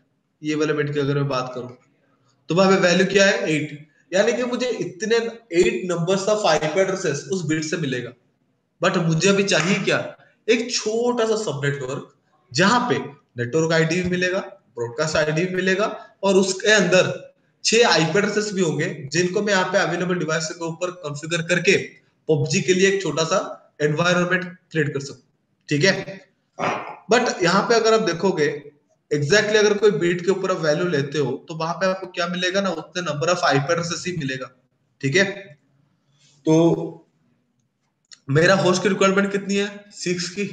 ये वाला बिट की अगर मैं बात करूं, तो वहां पे वैल्यू क्या है, 8, यानी कि मुझे इतने 8 नंबर्स ऑफ आईपी एड्रेसेस उस बिट से मिलेगा। बट मुझे अभी चाहिए क्या, एक छोटा सा सब नेटवर्क जहां पे नेटवर्क आईडी भी मिलेगा, ब्रॉडकास्ट आईडी भी मिलेगा, और उसके अंदर 6 आईपी एड्रेसेस भी होंगे जिनको मैं यहाँ पे अवेलेबल डिवाइस के ऊपर कॉन्फ़िगर करके पबजी के लिए एक छोटा सा एनवायरनमेंट क्रिएट कर सकूं, ठीक है। बट यहाँ पे अगर आप देखोगे, एग्जैक्टली अगर कोई बीट के ऊपर आप वैल्यू लेते हो, तो वहां पे आपको क्या मिलेगा ना, उतने नंबर ऑफ आईपी एड्रेसेस ही मिलेगा, ठीक है। तो मेरा होस्ट की रिक्वायरमेंट कितनी है, 6 की,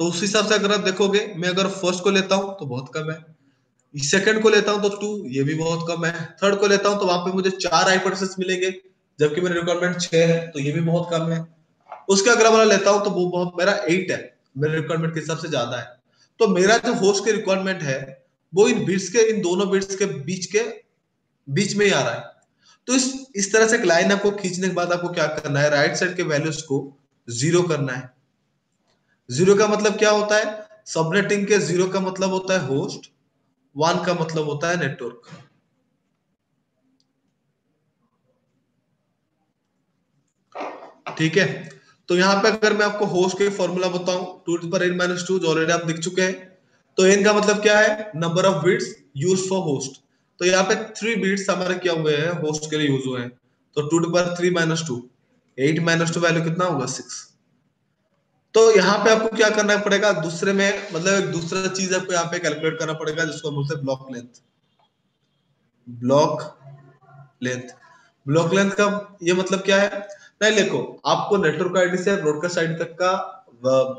तो उस हिसाब से अगर आप देखोगे, मैं अगर फर्स्ट को लेता हूं तो बहुत कम है, सेकंड को लेता हूं तो 2, ये भी बहुत कम है, थर्ड को लेता हूं तो वहां पे मुझे 4 आईपी एड्रेसेस मिलेंगे, जबकि मेरी रिक्वायरमेंट 6 है, तो ये भी बहुत कम है। उसके अगर वाला लेता हूं तो वो बहुत, मेरा 8 है, मेरे रिक्वायरमेंट के हिसाब से ज्यादा है। तो मेरा जो होस्ट की रिक्वायरमेंट है वो इन बिट्स के, इन दोनों बिट्स के बीच में ही आ रहा है। तो इस तरह से एक लाइन आपको खींचने के बाद आपको क्या करना है, राइट साइड के वैल्यूज को 0 करना है। 0 का मतलब क्या होता है, सबनेटिंग के 0 का मतलब होता है होस्ट, 1 का मतलब होता है नेटवर्क, ठीक है। तो यहाँ पे अगर मैं आपको होस्ट के फॉर्मूला बताऊं, 2n-2 ऑलरेडी आप दिख चुके हैं। तो n का मतलब क्या है, number of bits use for host. तो यहाँ पे 3 बिट्स हमारे क्या हुए हैं, होस्ट के लिए यूज हुए हैं। तो 2^3-2, 8-2 वैल्यू कितना होगा, 6। तो यहाँ पे आपको क्या करना पड़ेगा, दूसरे में मतलब एक दूसरा चीज आपको यहाँ पे कैलकुलेट करना पड़ेगा, जिसको बोलते हैं block length. Block length, block length का ये मतलब क्या है, नहीं देखो, आपको नेटवर्क आईडी से ब्रॉडकास्ट आईडी तक का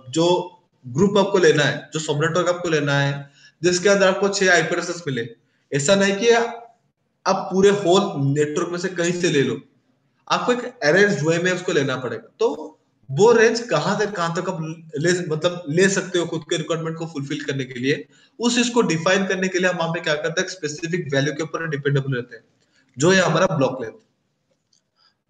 जो ग्रुप आपको लेना है, जो सब नेटवर्क आपको लेना है, जिसके अंदर आपको 6 आईपी एड्रेसेस मिले। ऐसा नहीं कि आप पूरे होल नेटवर्क में से कहीं से ले लो, आपको एक अरेंज वे में उसको लेना पड़ेगा। तो वो रेंज कहां से कहां तक आप ले सकते हो खुद के रिक्वायरमेंट को फुलफिल करने के लिए, उस चीज को डिफाइन करने के लिए हम वहां पे क्या करते हैं, स्पेसिफिक वैल्यू के ऊपर डिपेंडेबल रहते हैं, जो है हमारा block length.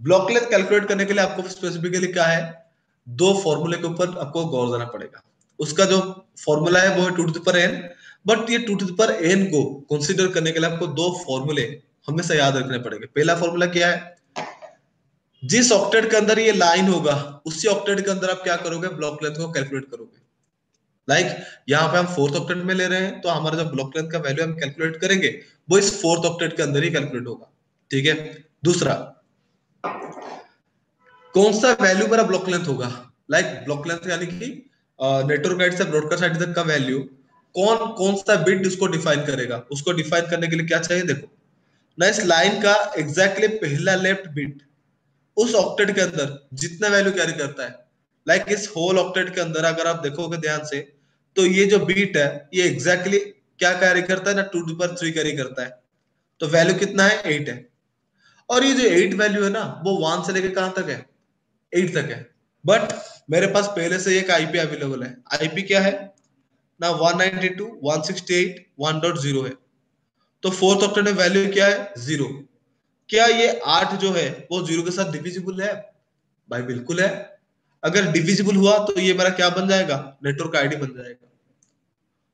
Block length calculate करने के लिए आपको स्पेसिफिकली क्या है, दो फॉर्मूले के ऊपर आपको गौर देना पड़ेगा। उसका जो फॉर्मूला है वो है 2n, बट ये 2n को कंसीडर करने के लिए आपको दो फॉर्मूले हमेशा याद रखने पड़ेंगे। पहला फॉर्मूला क्या है, जिस ऑक्टेट के अंदर ये लाइन होगा, उसी ऑक्टेट के अंदर आप क्या करोगे, ब्लॉक लेंथ को कैलकुलेट करोगे। लाइक यहाँ पे हम फोर्थ ऑक्टेट में ले रहे हैं, तो हमारा जो ब्लॉक लेंथ का वैल्यू हम कैलकुलेट करेंगे वो इस फोर्थ ऑक्टेट के अंदर ही कैलकुलेट होगा, ठीक है। दूसरा, कौन सा वैल्यू मेरा ब्लॉक लेंथ होगा, लाइक ब्लॉक लेंथ यानी कि नेटवर्क आईडी से ब्रॉडकास्ट आईडी तक का वैल्यू, कौन कौन सा बिट उसको डिफाइन करेगा। उसको डिफाइन करने के लिए क्या चाहिए, देखो ना, इस लाइन का एग्जैक्टली पहला लेफ्ट बिट उस ऑक्टेट के अंदर जितना वैल्यू कैरी करता है, लाइक इस होल ऑक्टेट के अंदर अगर आप देखोगे ध्यान से, तो ये जो बीट है ये एग्जैक्टली क्या कैरी करता है ना, 2^3 कैरी करता है। तो वैल्यू कितना है, 8 है। और ये जो 8 वैल्यू है ना, वो 1 से लेके कहां तक है, 8 तक है। बट मेरे पास पहले से एक आईपी अवेलेबल है। आईपी क्या है ना, 192.168.1.0 है। तो फोर्थ ऑक्टेट में वैल्यू क्या है, 0। क्या ये 8 जो है वो 0 के साथ डिविजिबल है, भाई बिल्कुल है। अगर डिविजिबल हुआ तो ये मेरा क्या बन जाएगा, नेटवर्क आईडी बन जाएगा।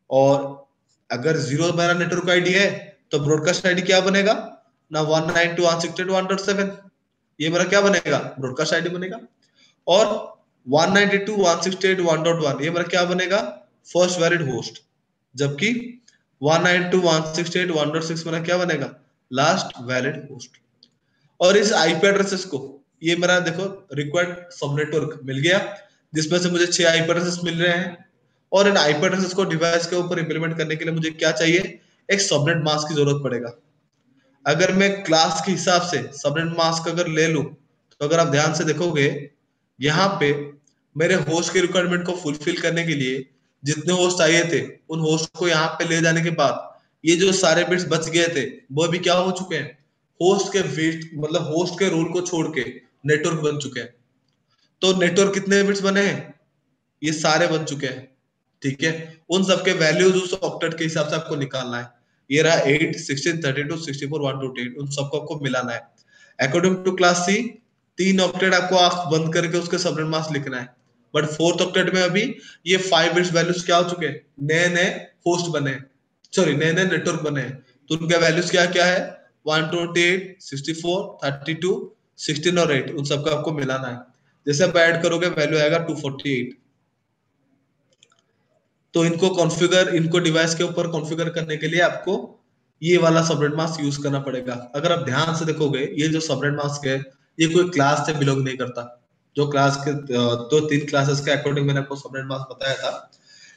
और अगर 0 मेरा नेटवर्क आईडी है, तो ब्रॉडकास्ट आईडी क्या बनेगा ना, 192.168.1.7, ये मेरा क्या बनेगा, ब्रॉडकास्ट आईडी बनेगा। और 192.168.1.1 ये मेरा क्या बनेगा, फर्स्ट वैलिड होस्ट। जबकि 192.168.1.6 मेरा क्या बनेगा, लास्ट वैलिड होस्ट। और इस आईपी एड्रेसेस को ये मेरा देखो रिक्वायर्ड सब नेटवर्क मिल गया, जिसमें से मुझे 6 आईपी एड्रेसेस मिल रहे हैं। और इन आईपी एड्रेसेस को डिवाइस के ऊपर इंप्लीमेंट करने के लिए मुझे क्या चाहिए, एक सबनेट मास्क की जरूरत पड़ेगा। अगर मैं क्लास के हिसाब से सबनेट मास्क अगर ले लूं, तो अगर आप ध्यान से देखोगे यहाँ पे मेरे होस्ट के रिक्वायरमेंट को फुलफिल करने के लिए जितने होस्ट चाहिए थे, उन होस्ट को यहाँ पे ले जाने के बाद ये जो सारे बिट्स बच गए थे वो भी क्या हो चुके हैं, होस्ट के बिट मतलब होस्ट के रूल को छोड़ के नेटवर्क बन चुके हैं। तो नेटवर्क कितने बिट्स बने हैं, ये सारे बन चुके हैं। ठीक है, उन सबके वैल्यूज उस ऑक्टेट के हिसाब से आपको निकालना है। ये रहा 8, 16, 32, 64, 128, उन सबको आपको मिलाना है। According to class C 3 octet आपको आंख बंद करके उसके सबनेट मास्क लिखना है। बट फोर्थ ऑक्टेट में अभी ये 5 बिट्स वैल्यूज क्या हो चुके हैं, नए नए होस्ट बने, सॉरी नए नए नेटवर्क बने हैं। तो उनके वैल्यूज क्या क्या है, 128, 64, 32, 16 और 8, उन सबको आपको मिलाना है। जैसे आप ऐड करोगे वैल्यू आएगा 248। तो इनको डिवाइस के ऊपर कॉन्फ़िगर करने के लिए आपको ये वाला सबनेट मास्क यूज करना पड़ेगा। अगर आप ध्यान से देखोगे ये जो सबनेट मास्क है ये कोई क्लास से बिलोंग नहीं करता। जो क्लास के तो 3 क्लासेस के अकॉर्डिंग मैंने आपको सबनेट मास्क बताया था,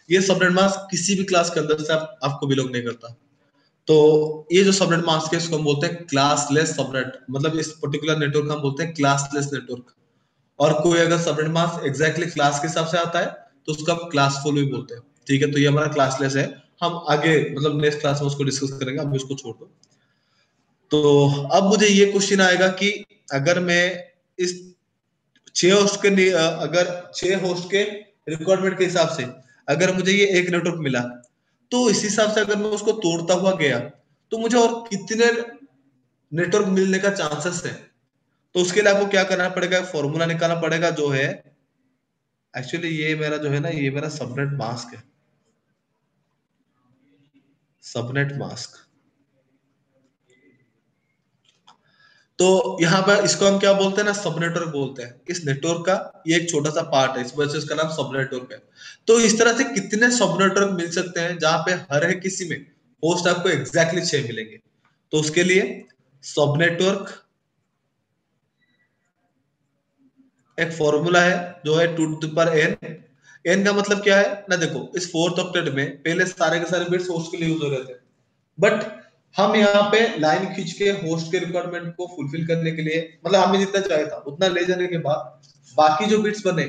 ये सबनेट मास्क किसी भी क्लास के अंदर से आपको बिलोंग नहीं करता। तो ये जो सबनेट मास्क है इसको हम बोलते हैं क्लासलेस सबनेट, मतलब इस पर्टिकुलर नेटवर्क हम बोलते हैं क्लासलेस नेटवर्क। और कोई अगर सबनेट मास्क एग्जैक्टली क्लास के हिसाब से आता है तो उसको हम क्लासफुल भी बोलते हैं। ठीक है, तो ये हमारा क्लासलेस है। हम आगे मतलब नेक्स्ट क्लास में उसको डिस्कस करेंगे, हम इसको छोड़ दो। तो अब मुझे ये क्वेश्चन आएगा कि अगर मैं इस 6 होस्ट के अगर 6 होस्ट के रिक्वायरमेंट के हिसाब से अगर मुझे ये एक नेटवर्क मिला, तो इस हिसाब से अगर मैं उसको तोड़ता हुआ गया तो मुझे और कितने नेटवर्क मिलने का चांसेस है। तो उसके लिए आपको क्या करना पड़ेगा, फॉर्मूला निकालना पड़ेगा जो है, एक्चुअली ये मेरा जो है ना ये मेरा सबनेट मास्क है, सबनेट मास्क। तो यहाँ पर इसको हम क्या बोलते हैं ना, सब नेटवर्क बोलते हैं। इस नेटवर्क का ये एक छोटा सा पार्ट है, इस वजह से इसका नाम सब नेटवर्क है। तो इस तरह से कितने सब नेटवर्क मिल सकते हैं जहां पे हर एक किसी में होस्ट आपको एग्जैक्टली 6 मिलेंगे। तो उसके लिए सब नेटवर्क एक फॉर्मूला है जो है 2 to the power n। n का मतलब क्या है ना, देखो इस फोर्थ ऑक्टेट में पहले सारे के सारे बिट्स होस्ट के लिए यूज हो रहे थे, बट हम यहाँ पे लाइन खींच के होस्ट के रिक्वायरमेंट को फुलफिल करने के लिए मतलब हमें जितना चाहिए था उतना ले जाने के बाद बाकी जो बिट्स बने,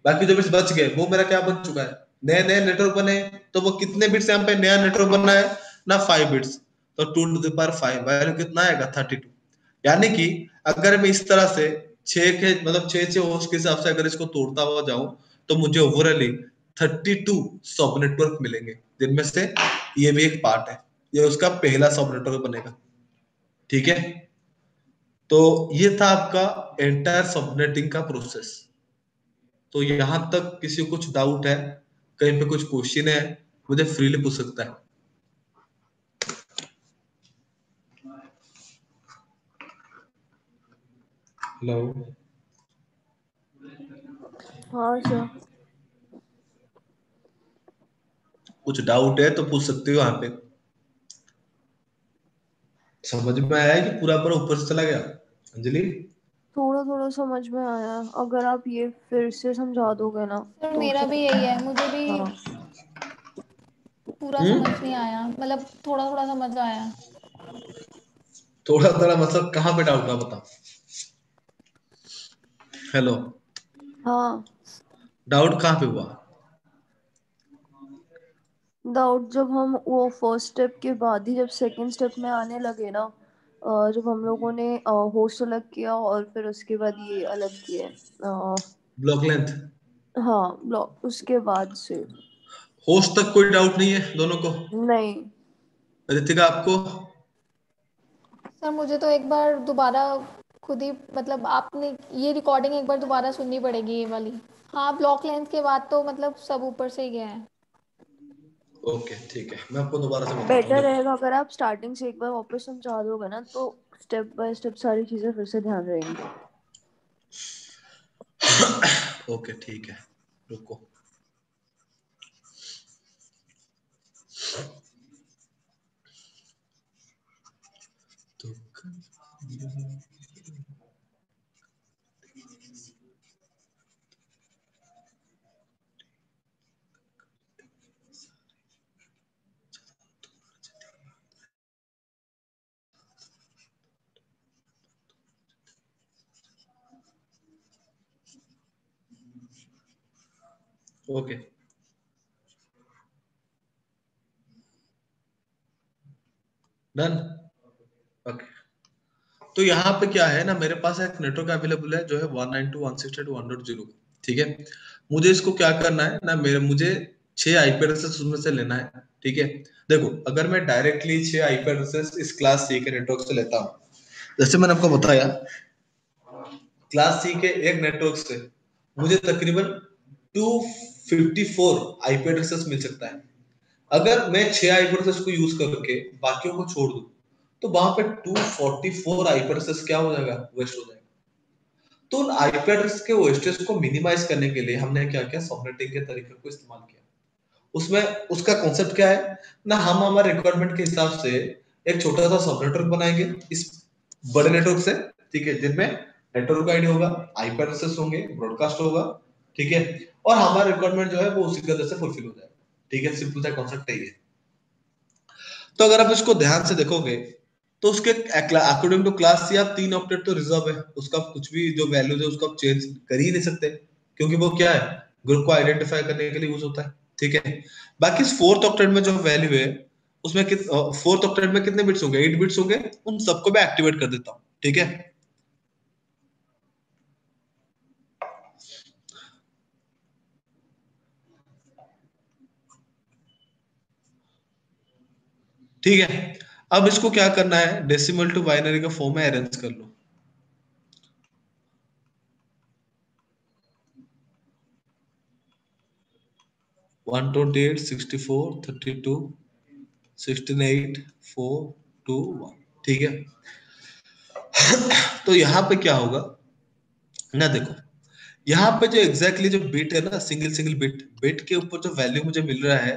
बाकी जो बिट्स बच गए वो मेरा क्या बन चुका है, नए नए नेटवर्क बने। तो वो कितने बिट्स यहाँ पे नया नेटवर्क बनना है ना, 5 बिट्स। तो 2 to the power 5 वैल्यू कितना आएगा 32। यानी कि अगर मैं इस तरह से 6 होस्ट के हिसाब से अगर इसको तोड़ता हुआ जाऊं तो मुझे ओवरऑली 32 सब नेटवर्क मिलेंगे, जिनमें से ये भी एक पार्ट है, ये उसका पहला सब नेटवर्क बनेगा। ठीक है, तो ये था आपका एंटायर सबनेटिंग का प्रोसेस। तो यहां तक किसी को कुछ डाउट है, कहीं पे कुछ क्वेश्चन है, मुझे फ्रीली पूछ सकता है। हेलो, हाँ सर। कुछ डाउट है तो पूछ सकते हो यहाँ पे। समझ में आया है कि पूरा पूरा ऊपर से चला गया अंजलि? थोड़ा थोड़ा समझ में आया, अगर आप ये फिर से समझा दोगे ना सर तो मेरा भी फिर। यही है, मुझे भी हाँ। पूरा समझ नहीं आया, मतलब थोड़ा थोड़ा समझ आया। थोड़ा थोड़ा मतलब कहाँ पे डाउट है बताओ। हेलो, हाँ, डाउट कहाँ पे हुआ? डाउट जब हम वो फर्स्ट स्टेप के बाद ही जब सेकंड स्टेप में आने लगे ना, जब हम लोगों ने होस्ट अलग किया और फिर उसके बाद ये अलग किए। ब्लॉक लेंथ, हाँ, ब्लॉक उसके बाद से। होस्ट तक कोई डाउट नहीं है दोनों को? नहीं। रितिका आपको? सर मुझे तो एक बार दोबारा खुद ही मतलब आपने ये रिकॉर्डिंग एक बार दोबारा सुननी पड़ेगी ये वाली। हाँ, ब्लॉक लेंथ के बाद तो मतलब सब ऊपर से ही गया है। ओके ठीक है, मैं आपको दोबारा से बताता हूँ, बेटर देखो। रहेगा अगर आप स्टार्टिंग से एक बार वापस समझा दोगे ना, तो स्टेप बाय स्टेप सारी चीजें फिर से ध्यान रहेंगी। ओके ठीक है, रुको। तो ओके, डन। ओके, तो यहाँ पे क्या है ना, मेरे पास एक नेटवर्क अवेलेबल है जो है 192.168.1.0, ठीक है। मुझे इसको क्या करना है ना, मुझे 6 आईपी एड्रेसेस उसमें से लेना है, ठीक है। देखो, अगर मैं डायरेक्टली 6 आईपी एड्रेसेस इस क्लास सी के नेटवर्क से लेता हूँ, जैसे मैंने आपको बताया, क्लास सी के एक नेटवर्क से मुझे तकरीबन 254 आईपी एड्रेसेस मिल सकता है। अगर मैं 6 आईपी एड्रेसेस को यूज करके बाकियों को छोड़ दूं, तो वहां पे 244 आईपी एड्रेसेस क्या हो जाएगा, वेस्ट हो जाएगा। तो उन आईपी एड्रेस के वेस्टेज को मिनिमाइज करने के लिए हमने क्या किया, सबनेटिंग के तरीके को इस्तेमाल किया। उसमें उसका कॉन्सेप्ट क्या है ना, हम हमारे रिक्वायरमेंट के हिसाब से एक छोटा सा सब नेटवर्क बनाएंगे इस बड़े नेटवर्क से, ठीक है, जिनमें नेटवर्क आईडी होगा, आईपी एड्रेसेस होंगे, ब्रॉडकास्ट होगा, ठीक है, और हमारा रिक्वायरमेंट जो है वो उसी तरह से फुलफिल हो जाएगा, ठीक है। सिंपल सा कॉन्सेप्ट है ये। तो अगर आप इसको ध्यान से देखोगे, तो उसके अकॉर्डिंग टू क्लास सी आप 3 ऑक्टेट तो रिजर्व है, उसका कुछ भी जो वैल्यूज है उसको आप चेंज कर ही नहीं सकते, क्योंकि वो क्या है, ग्रुप को आइडेंटिफाई करने के लिए यूज होता है, ठीक है। बाकी इस फोर्थ ऑक्टेट में जो वैल्यू है, उसमें फोर्थ ऑक्टेट में कितने बिट्स होंगे, 8 बिट्स होंगे, उन सबको मैं एक्टिवेट कर देता हूँ, ठीक है। ठीक है, अब इसको क्या करना है, डेसिमल टू बाइनरी का फॉर्म में अरेंज कर लो। वन 28 64 32 16 8 4 2 1, ठीक है। तो यहाँ पे क्या होगा ना, देखो, यहाँ पे जो एग्जैक्टली जो बिट है ना, सिंगल सिंगल बिट बिट के ऊपर जो वैल्यू मुझे मिल रहा है,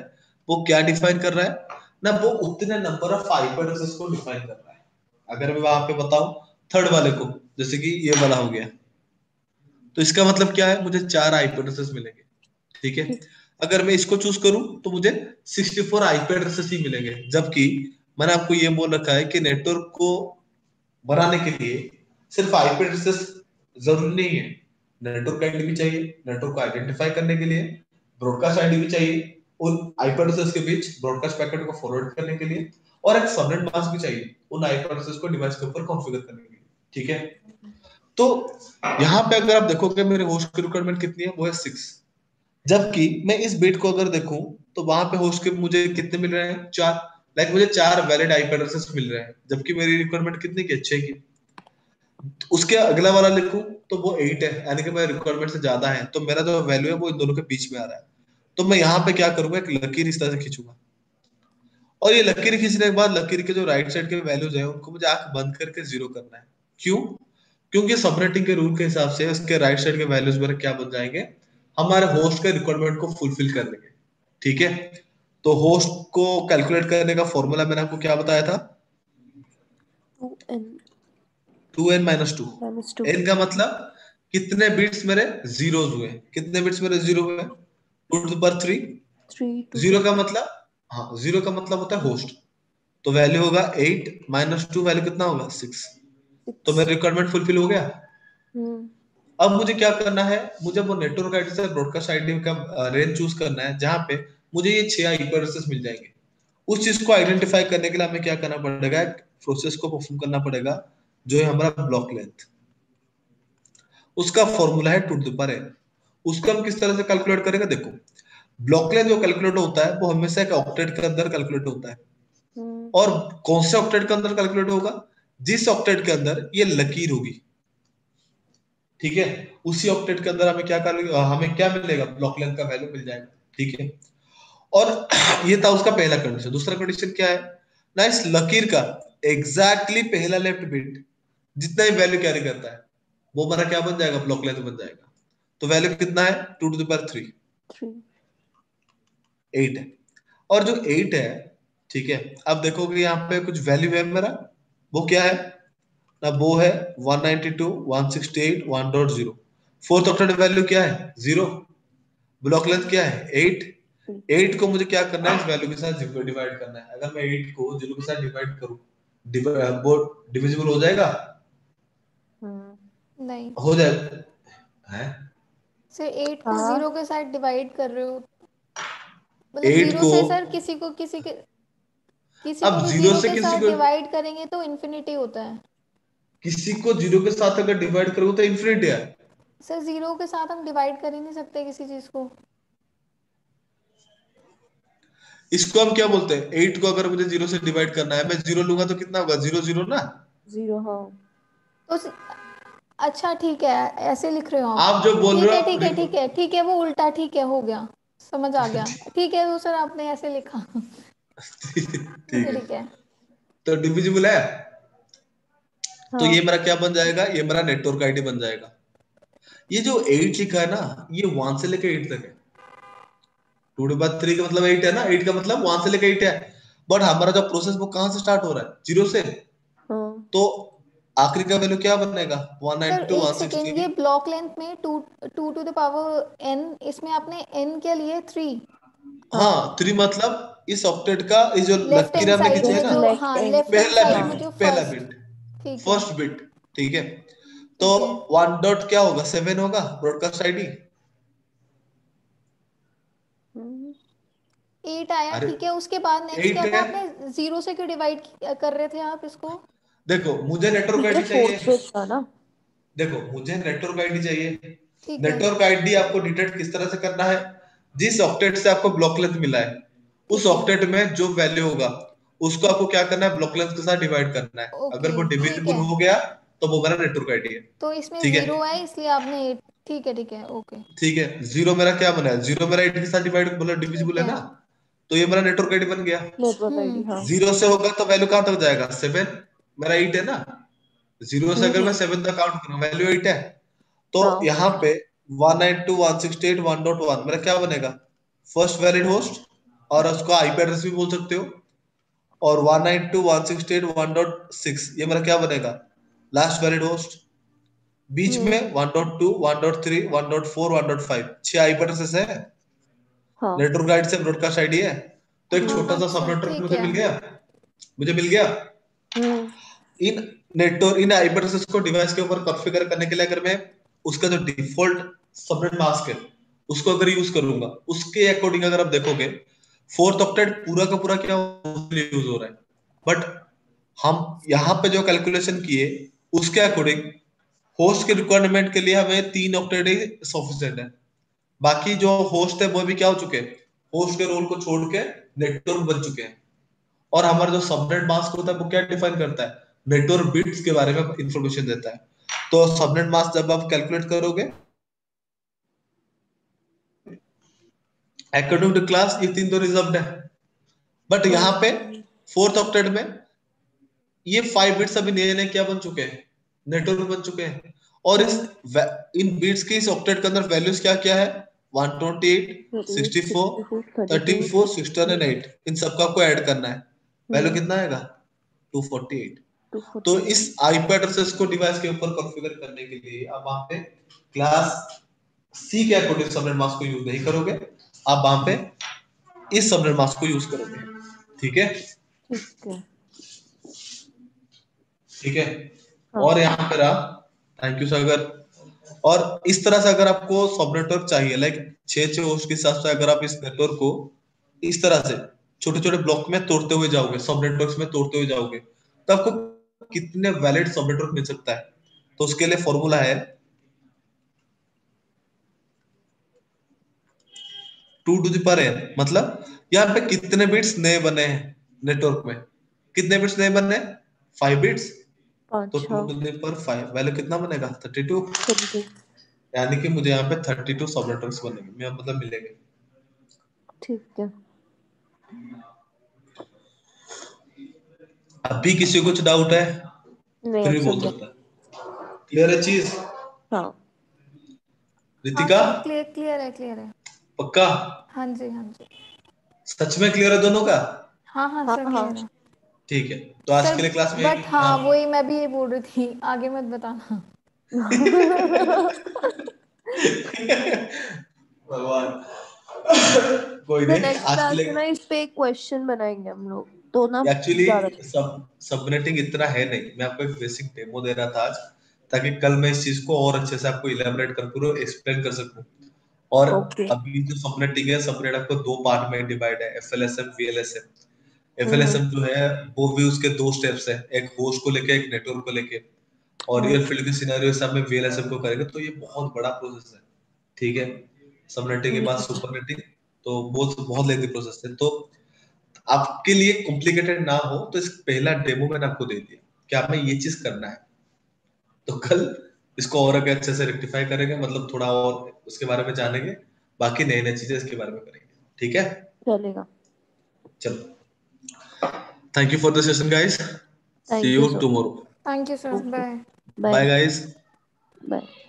वो क्या डिफाइन कर रहा है ना, वो उतने नंबर ऑफ आईपी एड्रेसेस को डिफाइन कर रहा है। अगर मैं वहां पे बताऊं थर्ड वाले को, जैसे कि ये वाला हो गया, तो इसका मतलब क्या है, मुझे 4 आईपी एड्रेसेस मिलेंगे, ठीक है। ठीक। अगर मैं इसको चूज करूं तो मुझे 64 आईपी एड्रेसेस ही मिलेंगे, जबकि मैंने आपको ये बोल रखा है कि नेटवर्क को बनाने के लिए सिर्फ आईपी एड्रेसेस जरूरी नहीं है, नेटवर्क आईडी भी चाहिए, नेटवर्क को आइडेंटिफाई करने के लिए ब्रॉडकास्ट आईडी भी चाहिए, उन आईपी एड्रेसेस के बीच ब्रॉडकास्ट पैकेट को फॉरवर्ड करने के लिए, और एक सबनेट मास्क भी चाहिए उन आईपी एड्रेसेस को डिवाइस के ऊपर कॉन्फ़िगर करने के लिए, ठीक है। तो यहाँ पे अगर आप देखोगे मेरे होस्ट की रिक्वायरमेंट कितनी है, वो है 6, जबकि मैं इस बिट को अगर देखूं तो वहां पे होस्ट के मुझे कितने मिल रहे हैं, 4। लाइक मुझे 4 वैलिड आईपी एड्रेसेस मिल रहे हैं, जबकि मेरी रिक्वायरमेंट कितनी की, 6 की। उसके अगला वाला लिखूं तो वो 8 है, यानी कि मेरे रिक्वायरमेंट से ज्यादा है, तो मेरा जो वैल्यू है वो इन दोनों के बीच में आ रहा है। तो मैं यहाँ पे क्या करूंगा, एक लकीर इस तरह से खींचूंगा, और ये लकीर खींचने के बाद लकीर के जो राइट साइड के वैल्यूज है उनको मुझे आंख बंद करके 0 करना है। क्यों? क्योंकि सबनेटिंग के रूल के हिसाब से उसके राइट साइड के वैल्यूज मेरे क्या बन जाएंगे, हमारे होस्ट के रिक्वायरमेंट को फुलफिल कर देंगे, ठीक है। तो होस्ट को कैलकुलेट करने का फॉर्मूला मैंने आपको क्या बताया था, 2n 2n-2। -2 n का मतलब कितने बिट्स मेरे जीरोज हुए, कितने बिट्स मेरे जीरो हुए, 2 to the power 3। 3 to the zero का मतलब, हाँ, जीरो का मतलब होता है होस्ट, तो वैल्यू होगा 8 - 2, वैल्यू कितना होगा, 6। तो 6। मेरा रिक्वायरमेंट फुलफिल हो गया। हम्म। अब मुझे क्या करना है, मुझे वो नेटवर्क आईडी से ब्रॉडकास्ट आईडी का रेंज चूज करना है, जहां पे मुझे ये 6 आईपी एड्रेसेस मिल जाएंगे। उस चीज को आइडेंटिफाई करने के लिए हमें क्या करना पड़ेगा, एक प्रोसेस को परफॉर्म करना पड़ेगा, जो है हमारा ब्लॉक लेंथ। उसका फॉर्मूला है 2 to the power n। उसको हम किस तरह से कैलकुलेट करेंगे, देखो, ब्लॉक लेंथ जो कैलकुलेट होता है वो हमेशा एक ऑक्टेट के अंदर कैलकुलेट होता है, हम्म। और कौन से ऑक्टेट के अंदर कैलकुलेट होगा, जिस ऑक्टेट के अंदर ये लकीर होगी, ठीक है, उसी ऑक्टेट के अंदर हमें क्या कर, हमें क्या मिलेगा, ब्लॉक लेंथ का वैल्यू मिल जाएगा, ठीक है। और ये था उसका पहला कंडीशन। दूसरा कंडीशन क्या है ना, इस लकीर का एग्जैक्टली पहला लेफ्ट बिट जितना ही वैल्यू कैरी करता है, वो हमारा क्या बन जाएगा, ब्लॉक लेंथ बन जाएगा। तो वैल्यू कितना है, 2 to the power 3, 3। 8 है। और जो 8 है, ठीक है, अब देखोगे यहाँ पे कुछ वैल्यू है मेरा, वो क्या है ना, वो है 192.168.1.0। फोर्थ ऑक्टेट वैल्यू क्या है, 0। ब्लॉक लेंथ क्या है, 8। 8 को मुझे क्या करना है, इस वैल्यू के साथ डिवाइड करना है। अगर मैं 8 को 0 के साथ डिवाइड करूं, वो डिविजिबल हो जाएगा, हम्म। नहीं, हो जाएगा है, सर 8 को हाँ 0 के साथ डिवाइड कर रहे हो, मतलब 8 जीरो को, से सर किसी को अब भी जीरो जीरो से के किसी साथ को, डिवाइड करेंगे तो इन्फिनिटी होता है। किसी को जीरो के साथ अगर डिवाइड करोगे तो इन्फिनिटी है। सर जीरो के साथ हम डिवाइड कर ही नहीं सकते किसी चीज को। इसको हम क्या बोलते हैं, 8 को अगर मुझे जीरो से डिवाइड करना है, मैं जीरो लूंगा तो कितना होगा, जीरो जीरो ना। 0 हाँ। तो अच्छा ठीक है, ऐसे लिख रहे हो आप। आप जो बोल ठीक रहे है हो आप ठीक है ठीक है ठीक है, वो उल्टा ठीक है, हो गया, समझ आ गया। ठीक है वो सर आपने ऐसे लिखा। ठीक ठीक है है, ठीक है। तो डिविजिबल है। तो हाँ ये मेरा क्या बन जाएगा, ये मेरा नेटवर्क आईडी बन जाएगा। ये जो 8 लिखा है ना, ये 1 से लेकर 8 तक है। 2 के बाद 3 का मतलब 8 है ना, 8 का मतलब 1 से लेकर 8 है। बट हमारा जो प्रोसेस वो कहाँ से स्टार्ट हो रहा है, जीरो से। हाँ। तो आखिरी का वैल्यू क्या बनेगा, वन सर नाइनटी टू एक वन सेकेंड, सिक्सटी ये ब्लॉक लेंथ में two two two the power n, इसमें आपने n के लिए 3 हाँ हाँ 3 मतलब इस ऑक्टेट का, इस जो लेफ्ट लकीर हैंड हमने साइड खींची है में ना, जो, लेफ्ट हाँ एंड। लेफ्ट हैंड पहला साइड हाँ में जो बिट, पहला फर्स्ट। बिट, ठीक है फर्स्ट बिट। ठीक है, तो ठीक है। 1 डॉट क्या होगा, 7 होगा ब्रॉडकास्ट आईडी। 8 आया, अरे ठीक है, उसके बाद नेक्स्ट 8 क्या था, है। आपने जीरो से क्यों डिवाइड कर रहे थे आप इसको? देखो मुझे नेटवर्क ये आईडी चाहिए, 4th बिट था ना। देखो मुझे नेटवर्क आईडी चाहिए। ठीक है नेटवर्क आईडी आपको डिटेक्ट किस तरह से करना है, जिस ऑक्टेट से आपको ब्लॉक लेंथ मिला है, उस ठीक है। ऑक्टेट में जो वैल्यू होगा उसको आपको क्या करना है, ब्लॉक लेंथ के साथ डिवाइड करना है। अगर ओके वो ठीक डिविजिबल है, हो गया तो वो मेरा नेटवर्क आईडी है। तो इसमें ठीक है, जीरो है इसलिए आपने 8। ठीक है ओके। ठीक है, जीरो मेरा क्या बना है, जीरो मेरा 8 के साथ डिवाइड मतलब ठीक डिविजिबल है है। ना, तो ये मेरा नेटवर्क आईडी बन गया। नेटवर्क आईडी हाँ। जीरो से होगा तो वैल्यू कहां तक जाएगा, 7, मेरा 8 है ना। जीरो से अगर मैं हम्म। 7 तक काउंट करूं, वैल्यू 8 है। तो हाँ यहाँ पे 192.168.1.1 मेरा क्या बनेगा, फर्स्ट वैलिड होस्ट, और उसको आईपी एड्रेस भी बोल सकते हो। और 192.168.1.6 ये मेरा क्या बनेगा, लास्ट वैलिड होस्ट। बीच में हम्म। 1.2, 1.3, 1.4, 1.5 छह आईपी एड्रेसेस है। हाँ नेटवर्क गाइड से ब्रॉडकास्ट आईडी है। तो एक हाँ। छोटा सा सब अच्छा नेटवर्क ठीक मुझे है। मिल गया, मुझे मिल गया। हम्म। इन नेटवर्क, इन आईपी एड्रेसेस को डिवाइस के ऊपर कॉन्फ़िगर करने के लिए अगर मैं उसका जो डिफॉल्ट सबनेट मास्क है उसको अगर यूज करूंगा, उसके अकॉर्डिंग अगर आप देखोगे, फोर्थ ऑक्टेट पूरा का पूरा क्या यूज हो रहा है। बट हम यहाँ पे जो कैलकुलेशन किए उसके अकॉर्डिंग होस्ट के रिक्वायरमेंट के लिए हमें 3 ऑक्टेट ही सफिशिएंट है। बाकी जो होस्ट है वो भी क्या हो चुके हैं, होस्ट के रोल को छोड़ के नेटवर्क बन चुके हैं। और हमारा जो सबनेट मास्क होता है वो क्या डिफाइन करता है, नेटवर्क बिट्स के बारे में इंफॉर्मेशन देता है। तो सबनेट मास्क जब आप कैलकुलेट करोगे अकॉर्डिंग टू क्लास, ये 3 तो रिजर्व्ड है। बट यहाँ पे ओके। फोर्थ ऑक्टेट में ये 5 बिट्स अभी नए नए क्या बन चुके हैं, नेटवर्क बन चुके हैं। और इस हम्म। इन बिट्स की इस ऑक्टेट के अंदर वैल्यूज क्या क्या है, 128, 38 64, 64 32 34, 68। 608, इन सबका आपको ऐड करना है। वैल्यू हम्म। कितना आएगा, 248। तो इस 248। आईपी एड्रेसेस को डिवाइस के ऊपर कॉन्फ़िगर करने के लिए आप वहां पे क्लास सी के अकॉर्डिंग सबनेट मास्क को यूज नहीं करोगे, आप वहां पे इस सबनेट मास्क को यूज करोगे। ठीक है, ठीक है। ठीक है। हाँ और यहाँ पर आप, थैंक यू सागर। और इस तरह से अगर आपको सब नेटवर्क चाहिए, लाइक 6 होस्ट के हिसाब से, अगर आप इस नेटवर्क को इस तरह से छोटे छोटे ब्लॉक में तोड़ते हुए जाओगे, सब नेटवर्क में तोड़ते हुए जाओगे, तो आपको कितने वैलिड सब नेटवर्क मिल सकता है। तो उसके लिए फॉर्मूला है 2 टू द पावर n, मतलब यहाँ पे कितने बिट्स नए बने हैं नेटवर्क में, कितने बिट्स नए बने हैं, 5 बिट्स। तो 5 टू हाँ। टू द पावर 5 वैल्यू कितना बनेगा, 32। 32। यानी कि मुझे यहाँ पे 32 सब नेटवर्क्स बनेंगे, मैं मतलब मिलेंगे। ठीक है। अभी किसी को कुछ डाउट है नहीं फिर अब भी बोल समझ। सकता है। क्लियर है चीज, हाँ हाँ रितिका, सर क्लियर क्लियर है क्लियर है। पक्का, हाँ जी हाँ जी। सच में क्लियर है दोनों का। हाँ हाँ हाँ सर हाँ। क्लियर है। ठीक है, तो आज सर के लिए क्लास में बट हाँ। हाँ वही मैं भी ये बोल रही थी, आगे मत बताना। भगवान, कोई तो नहीं, नेक्स्ट आज के क्लास में लिए ना इस पे एक क्वेश्चन बनाएंगे हम लोग तो ना एक्चुअली ज्यादा। सबनेटिंग इतना है नहीं, मैं आपको एक बेसिक डेमो दे रहा था आज, ताकि कल मैं इस चीज को और अच्छे से आपको इलेबोरेट कर पूरा एक्सप्लेन कर सकूं। और ओके। अभी जो सबनेटिंग है, सबनेट आपको 2 पार्ट में डिवाइड है, FLSM VLSM। हम्म। FLSM जो है वो भी उसके 2 स्टेप्स है, एक होस्ट को लेके, एक नेटवर्क को लेके। और रियल फील्ड के सिनेरियो हिसाब में VLSM को करेंगे तो ये बहुत बड़ा प्रोसेस है, ठीक है। सबनेटिंग के बाद सुपरनेटिंग, तो बहुत बहुत लेंथी प्रोसेस है। तो आपके लिए कॉम्प्लिकेटेड ना हो तो इस पहला डेमो मैंने आपको दे दिया कि आपने ये चीज करना है, तो कल इसको और अगर अच्छे से रेक्टिफाई करेंगे, मतलब थोड़ा और उसके बारे में जानेंगे, बाकी नई नई चीजें इसके बारे में करेंगे, ठीक है। चलेगा। चलो, thank you for the session guys, see thank you you sir. Tomorrow, thank you sir, okay. Bye. Bye. Bye guys. Bye.